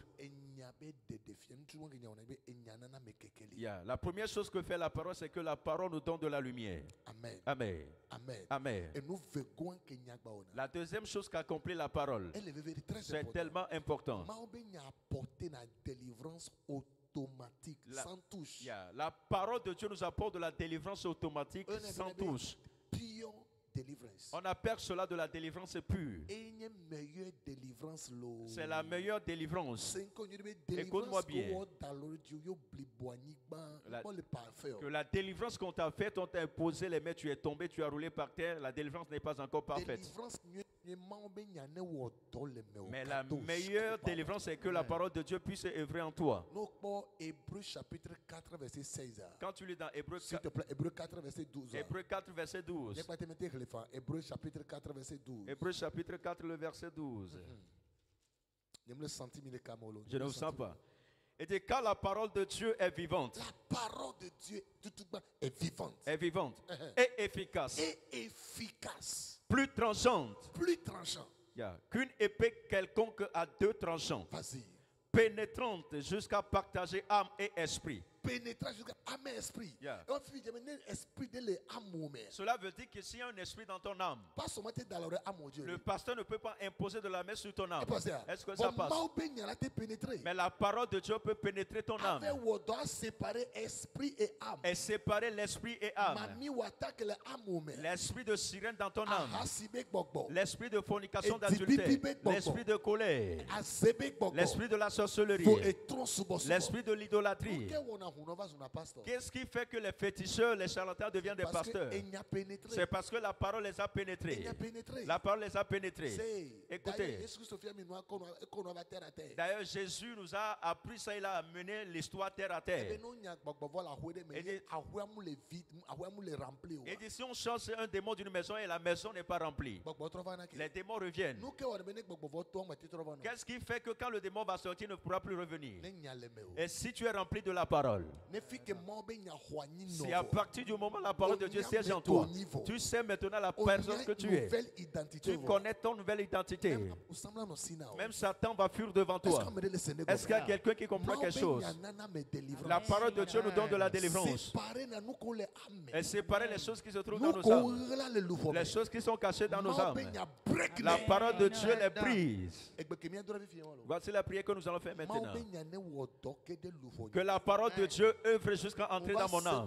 La première chose que fait la parole, c'est que la parole nous donne de la lumière. Amen. Amen. Amen. Amen. La deuxième chose qu'accomplit la parole, c'est tellement important. Sans touche. La parole de Dieu nous apporte de la délivrance automatique sans touche. On appelle cela de la délivrance pure. C'est la meilleure délivrance. Écoute-moi bien. Que la délivrance qu'on t'a faite, on t'a imposé les mains, tu es tombé, tu as roulé par terre. La délivrance n'est pas encore parfaite. Mais la meilleure délivrance, c'est que la parole de Dieu puisse œuvrer en toi. Hébreux chapitre 4, verset 16. Quand tu lis dans Hébreux 4, verset 12. Hébreux 4, verset 12. Hébreux chapitre 4, verset 12. Hébreux chapitre 4, le verset 12. Je ne le sens pas. Et dit, car la parole de Dieu est vivante. La parole de Dieu est vivante. Est vivante. Et efficace. Et efficace. Plus tranchante. Plus tranchante. Qu'une épée quelconque à deux tranchants. Vas-y. Pénétrante jusqu'à partager âme et esprit. Pénétrant jusqu'à âme et esprit. Cela veut dire que s'il y a un esprit dans ton âme, le pasteur ne peut pas imposer de la main sur ton âme. Est-ce que ça passe? Mais la parole de Dieu peut pénétrer ton âme et séparer l'esprit et âme. L'esprit de sirène dans ton âme, l'esprit de fornication, d'adultère, l'esprit de colère, l'esprit de la sorcellerie, l'esprit de l'idolâtrie. Qu'est-ce qui fait que les féticheurs, les charlatans deviennent des pasteurs? C'est parce que la parole les a pénétrés. La parole les a pénétrés. Écoutez. D'ailleurs, Jésus nous a appris ça. Il a amené l'histoire terre à terre. Il dit, si on chasse un démon d'une maison et la maison n'est pas remplie, les démons reviennent. Qu'est-ce qui fait que quand le démon va sortir, il ne pourra plus revenir? Et si tu es rempli de la parole, c'est à partir du moment où la parole de Dieu siège en toi, tu sais maintenant la personne que tu es. Tu connais ton nouvelle identité. Même Satan va fuir devant toi. Est-ce qu'il y a quelqu'un qui comprend quelque chose? La parole de Dieu nous donne de la délivrance. Et séparer les choses qui se trouvent dans nos âmes, les choses qui sont cachées dans nos âmes. La parole de Dieu les brise. Voici la prière que nous allons faire maintenant. Que la parole de Dieu œuvre jusqu'à entrer dans mon âme.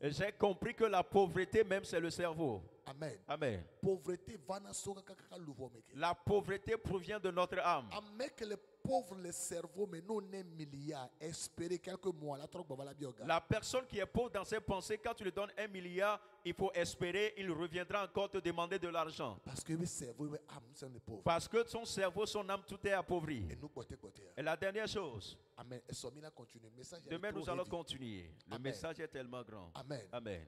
Et j'ai compris que la pauvreté même c'est le cerveau. Amen. Amen. La pauvreté provient de notre âme. Pauvre le cerveau, mais non un milliard. Espérer quelques mois. La personne qui est pauvre dans ses pensées, quand tu lui donnes 1 milliard, il faut espérer, il reviendra encore te demander de l'argent. Parce que son cerveau, son âme, tout est appauvri. Et la dernière chose. Amen. Demain, nous allons continuer. Le message est tellement grand. Amen. Amen.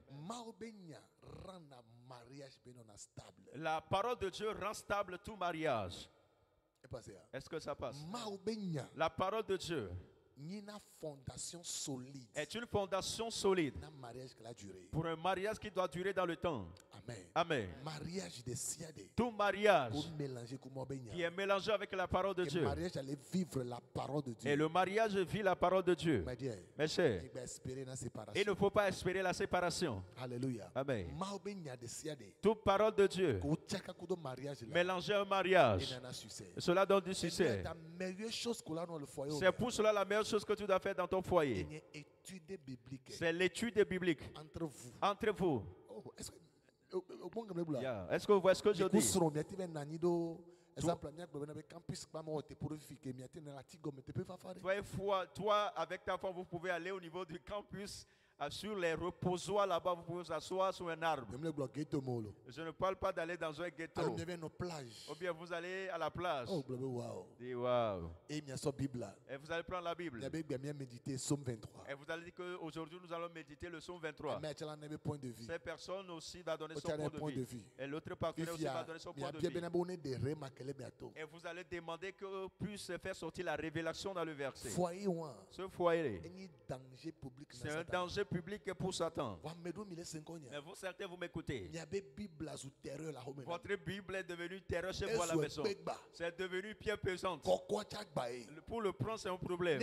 La parole de Dieu rend stable tout mariage. Est-ce que ça passe? La parole de Dieu est une fondation solide pour un mariage qui doit durer dans le temps. Amen. Tout mariage qui est mélangé avec la parole de Dieu. Et le mariage vit la parole de Dieu. Mes chers, il ne faut pas espérer la séparation. Alléluia. Amen. Toute parole de Dieu mélangée à un mariage, cela donne du succès. C'est pour cela la meilleure chose que tu dois faire dans ton foyer, c'est l'étude biblique entre vous. Est-ce que vous voyez ce que je dis? Toi, avec ta femme, vous pouvez aller au niveau du campus. Sur les reposoirs là-bas, vous pouvez vous asseoir sur un arbre. Je ne parle pas d'aller dans un ghetto. Ou bien vous allez à la plage. Et wow. Et vous allez prendre la Bible. Et vous allez dire qu'aujourd'hui nous allons méditer le psaume 23. Cette personne aussi va donner son point de vue. Et l'autre partenaire aussi va donner son point de vue. Et vous allez demander que puisse faire sortir la révélation dans le verset. Ce foyer, c'est un danger public pour Satan. Mais vous, certains, vous m'écoutez. Votre Bible est devenue terreur chez vous à la maison. C'est devenu pierre pesante. Pour le prendre, c'est un problème.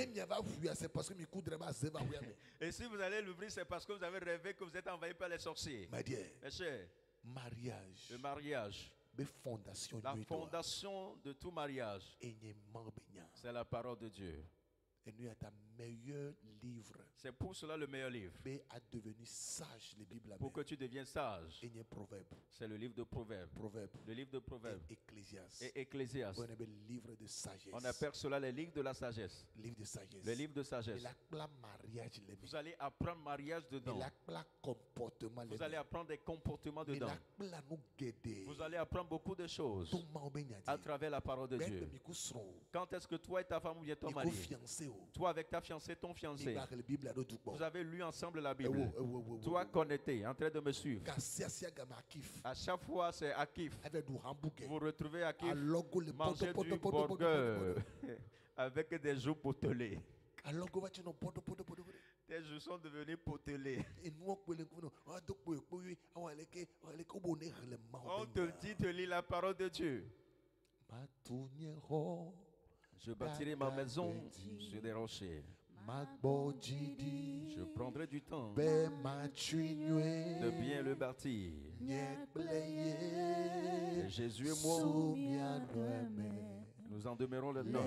Et si vous allez l'ouvrir, c'est parce que vous avez rêvé que vous êtes envahi par les sorciers. Mes chers, le mariage. La fondation de tout mariage, c'est la parole de Dieu. C'est pour cela le meilleur livre. Pour que tu deviennes sage. C'est le livre de Proverbes. Le livre de Proverbes. Et Ecclésiaste. On appelle cela les livres de la sagesse. Le livre de sagesse. Vous allez apprendre mariage dedans. Vous allez apprendre des comportements dedans. Vous allez apprendre beaucoup de choses à travers la parole de Dieu. Quand est-ce que toi et ta femme ou bien ton mari, toi avec ta fiancée, ton fiancé, vous avez lu ensemble la Bible. Toi connecté, en train de me suivre. À chaque fois c'est Akif. Vous retrouvez Akif manger du burger avec des joues potelées. Tes joues sont devenues potelées. On te dit de lire la parole de Dieu. Je bâtirai ma maison sur des rochers. Je prendrai du temps de bien le bâtir. Et Jésus et moi, nous en demeurons là-dedans.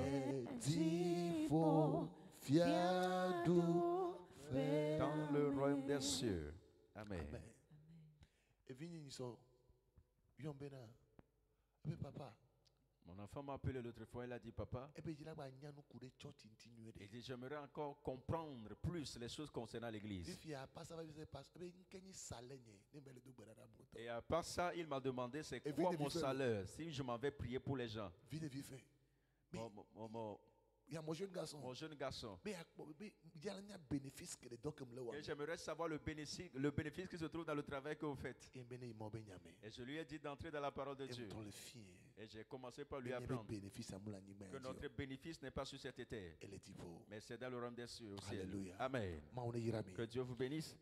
Dans le royaume des cieux. Amen. Mon enfant m'a appelé l'autre fois, il a dit papa, il dit j'aimerais encore comprendre plus les choses concernant l'église. Et à part ça, il m'a demandé c'est quoi mon salaire si je m'en vais prier pour les gens. Mon jeune garçon. Et j'aimerais savoir le bénéfice qui se trouve dans le travail que vous faites. Et je lui ai dit d'entrer dans la parole de Dieu. Et j'ai commencé par lui apprendre que notre bénéfice n'est pas sur cette terre, mais c'est dans le royaume des cieux. Amen. Que Dieu vous bénisse.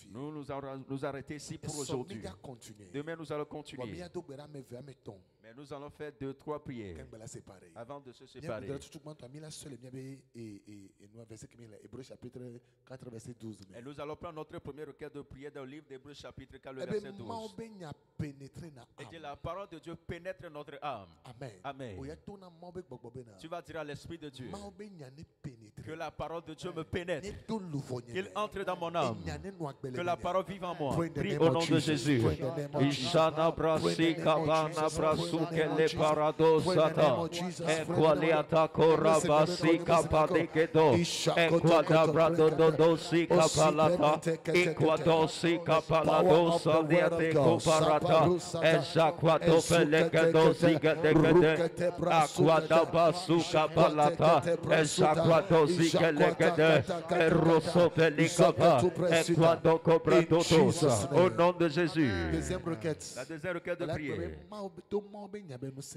Nous nous arrêter ici pour aujourd'hui. Demain nous allons continuer. Mais nous allons faire 2-3 prières avant de se séparer. Et nous allons prendre notre premier requête de prière dans le livre d'Hébreux chapitre 4, le verset 12. Et que la parole de Dieu pénètre notre âme. Amen. Tu vas dire à l'Esprit de Dieu que la parole de Dieu me pénètre, qu'il entre dans mon âme, que la parole vive en moi. Prie au nom de Jésus. Ishana brasi kabana brasuke le paradosata. Equaliata korabasi kapadekedo. Equadabrado dodosi kapalata. Equadosi kapaladosa liate koparata. Ejaquado pelekedo zigedekede. Aquadabasu kapalata. Ejaquado zigedekede. Eroso pelikapa. Equado cobratotos. Au nom de Jésus. La deuxième requête de prière.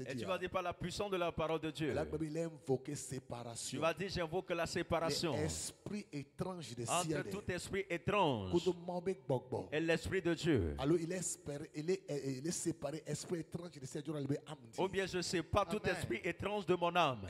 Et tu vas dire par la puissance de la parole de Dieu. Tu vas dire j'invoque la séparation entre tout esprit étrange et l'esprit de Dieu. Ou bien je sépare tout esprit étrange de mon âme.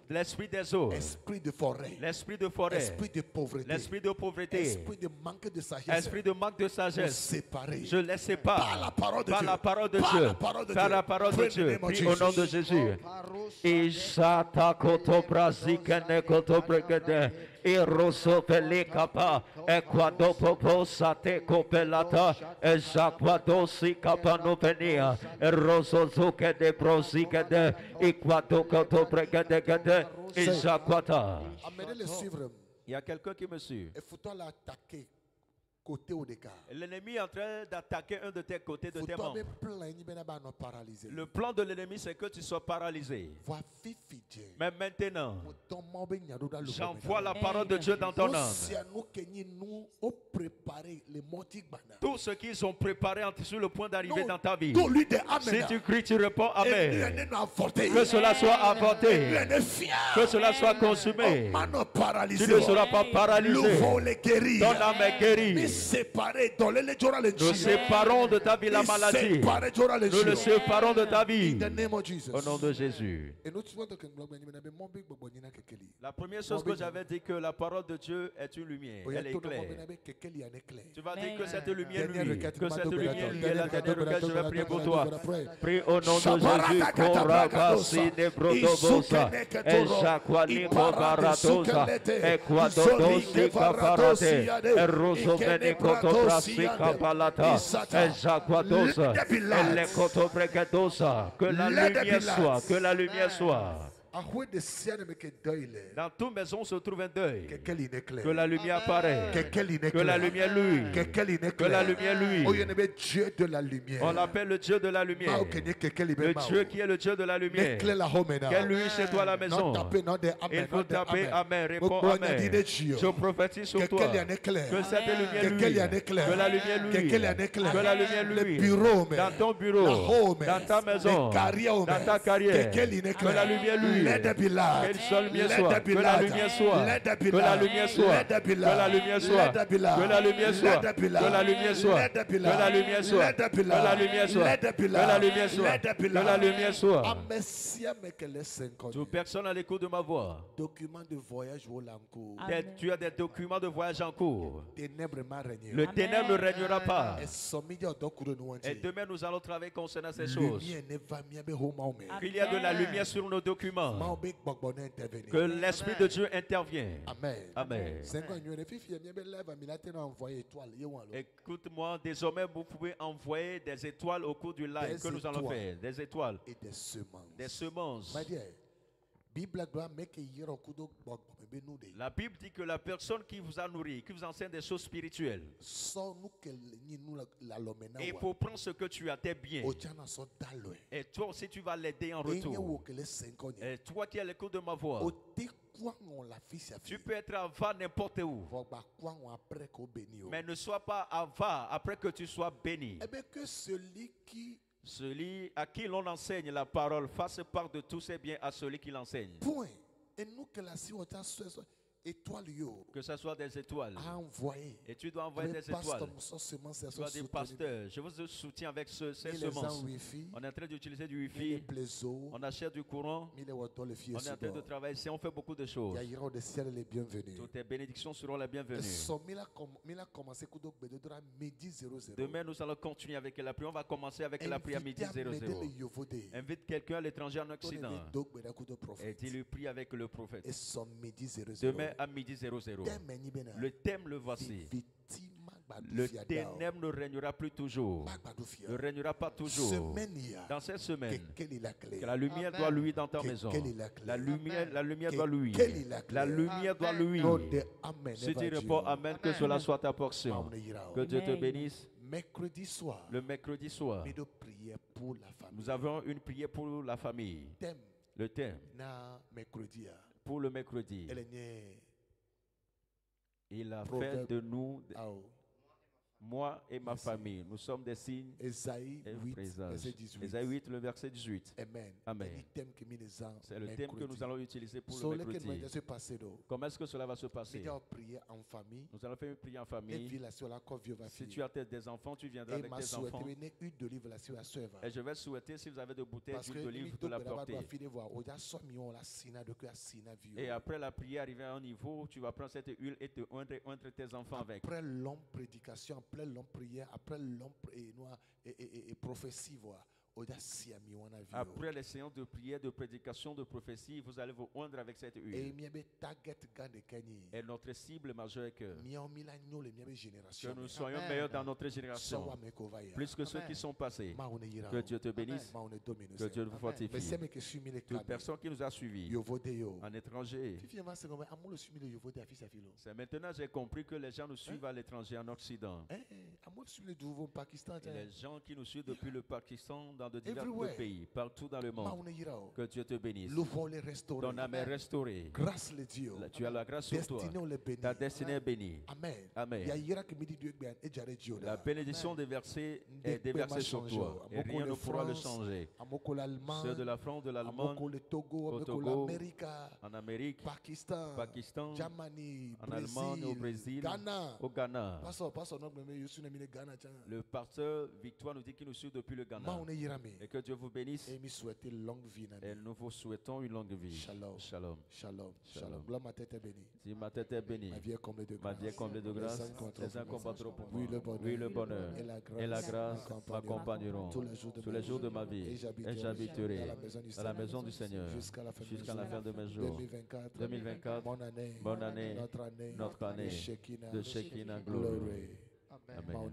L'esprit des eaux. L'esprit de forêt. L'esprit de forêt. L'esprit de pauvreté. L'esprit de pauvreté. L'esprit de manque de sagesse. Esprit de manque de sagesse. Je les sépare. Par la parole de Par Dieu. la parole de Par Dieu. la parole de Par Dieu. la parole de Dieu. Prie Au nom de Jésus. Ishata koto brazikene koto bregede. Iroso pelikapa. Equado popo sate copelata. Ejaquado si capano venia. Eroso zuke de brosike. Equado koto bregede gede. Ejaquata. Amenez le suivre. Il y a quelqu'un qui me suit. Et faut-il l'attaquer côté au dégât. L'ennemi est en train d'attaquer un de tes côtés, de tes membres. Le plan de l'ennemi, c'est que tu sois paralysé. Mais maintenant, j'envoie la parole de Dieu dans ton âme. Tout ce qu'ils ont préparé sur le point d'arriver dans ta vie. Si tu cries, tu réponds Amen. Que cela soit avorté. Que cela soit consumé. Tu ne seras pas paralysé. Ton âme est guérie. Nous séparons de ta vie la maladie. Nous le séparons de ta vie. Au nom de Jésus. La première chose que j'avais dit, que la parole de Dieu est une lumière. Elle est claire. Tu vas dire que cette lumière lui. Que cette lumière lui est la dernière requête. Je vais prier pour toi. Prie au nom de Jésus. Korabasi de Brodobosa. Ejaquali Kobaratosa. Equadodosi Kaparate. Erosovene Kotobrasika Palata. Ejaquadosa. Elekotobregadosa. Que la lumière soit. Que la lumière soit. Dans toute maison se trouve un deuil. Que la lumière apparaît. Que la lumière lui. Que la lumière lui. On l'appelle le Dieu de la lumière. Le Dieu qui est le Dieu de la lumière. Quelle lui chez toi à la maison. Il faut taper Amen. Réponds Amen. Je prophétise sur toi. Que cette lumière lui. Que la lumière lui. Que la lumière lui. Dans ton bureau. Dans ta maison. Dans ta carrière. Que la lumière lui. Let there be light. Que la lumière soit. Que la lumière soit. Que la lumière soit. Que la lumière soit. Que la lumière soit. Que la lumière soit. Que la lumière soit. Que la lumière soit. Que la lumière soit. Toute personne à l'écoute de ma voix. Document de voyage en cours. Tu as des documents de voyage en cours. Le ténèbre ne régnera pas. Et demain nous allons travailler concernant ces choses. Il y a de la lumière sur nos documents. Que l'Esprit de Dieu intervienne. Amen. Amen. Écoute-moi, désormais vous pouvez envoyer des étoiles au cours du live que nous allons faire. Des étoiles. Et des semences. Des semences. La Bible dit que la personne qui vous a nourri, qui vous enseigne des choses spirituelles, il faut prendre ce que tu as, tes biens. Et toi aussi tu vas l'aider en retour. Et toi qui es à l'écoute de ma voix, tu peux être avare n'importe où. Mais ne sois pas avare après que tu sois béni. Celui à qui l'on enseigne la parole fasse part de tous ses biens à celui qui l'enseigne. Point. Et nous que la que ce soit des étoiles. Et tu dois envoyer des étoiles. Tu as des pasteurs. Je vous soutiens avec ces semences. On est en train d'utiliser du Wi-Fi. On achète du courant. On est en train de travailler ici. On fait beaucoup de choses. Toutes tes bénédictions seront les bienvenues. Demain, nous allons continuer avec la prière. On va commencer avec la prière à midi 00. Invite quelqu'un à l'étranger en Occident. Et dis-lui, prie avec le prophète. Demain à midi 00. Le thème le voici. Le ténèbre ne régnera plus toujours. Ne régnera pas toujours. Dans cette semaine, que la lumière doit lui dans ta maison. La lumière doit lui. La lumière doit lui. Si tu réponds Amen, que cela soit ta portion. Que Dieu te bénisse. Le mercredi soir, nous avons une prière pour la famille. Le thème pour le mercredi. Il a fait de nous Moi et ma famille, nous sommes des signes Ésaïe et 8, verset 18. Ésaïe 8, le verset 18. Amen. Amen. C'est le thème que nous allons utiliser pour le mercredi. Comment est-ce que cela va se passer? Nous allons faire une prière en famille. Si tu as des enfants, tu viendras avec tes enfants. Et je vais souhaiter, si vous avez de bouteilles d'huile d'olive, de la porter. Et après la prière, arriver à un niveau où tu vas prendre cette huile et te oindre tes enfants avec. Après longue prédication, après longue prière, après longue et prophétie, après les séances de prière, de prédication, de prophétie, vous allez vous oindre avec cette huile. Et notre cible majeure est que nous soyons meilleurs dans notre génération, plus que ceux qui sont passés. Que Dieu te bénisse, que Dieu vous fortifie. Toute personne qui nous a suivis en étranger. C'est maintenant que j'ai compris que les gens nous suivent à l'étranger, en Occident. Et les gens qui nous suivent depuis le Pakistan, dans de divers pays, partout dans le monde. Que Dieu te bénisse. Ton âme est restaurée. Tu as la grâce sur toi. Ta destinée est bénie. Amen. La bénédiction des versets est déversée sur toi. Et rien ne pourra le changer. Ceux de la France, de l'Allemagne, au Togo, en Amérique, Pakistan, en Allemagne, au Brésil, au Ghana. Le pasteur Victoire nous dit qu'il nous suit depuis le Ghana. Et que Dieu vous bénisse. Et nous vous souhaitons une longue vie. Shalom. Shalom. Shalom. Shalom. Ma tête est bénie. Si ma tête est bénie. Ma vie est comblée de grâce. Les uns combattront pour moi. Oui, le bonheur et la grâce m'accompagneront tous les jours de ma vie. Et j'habiterai à la maison du Seigneur jusqu'à la fin de mes jours. 2024, bonne année, notre année de Shekinah Glory. Amen.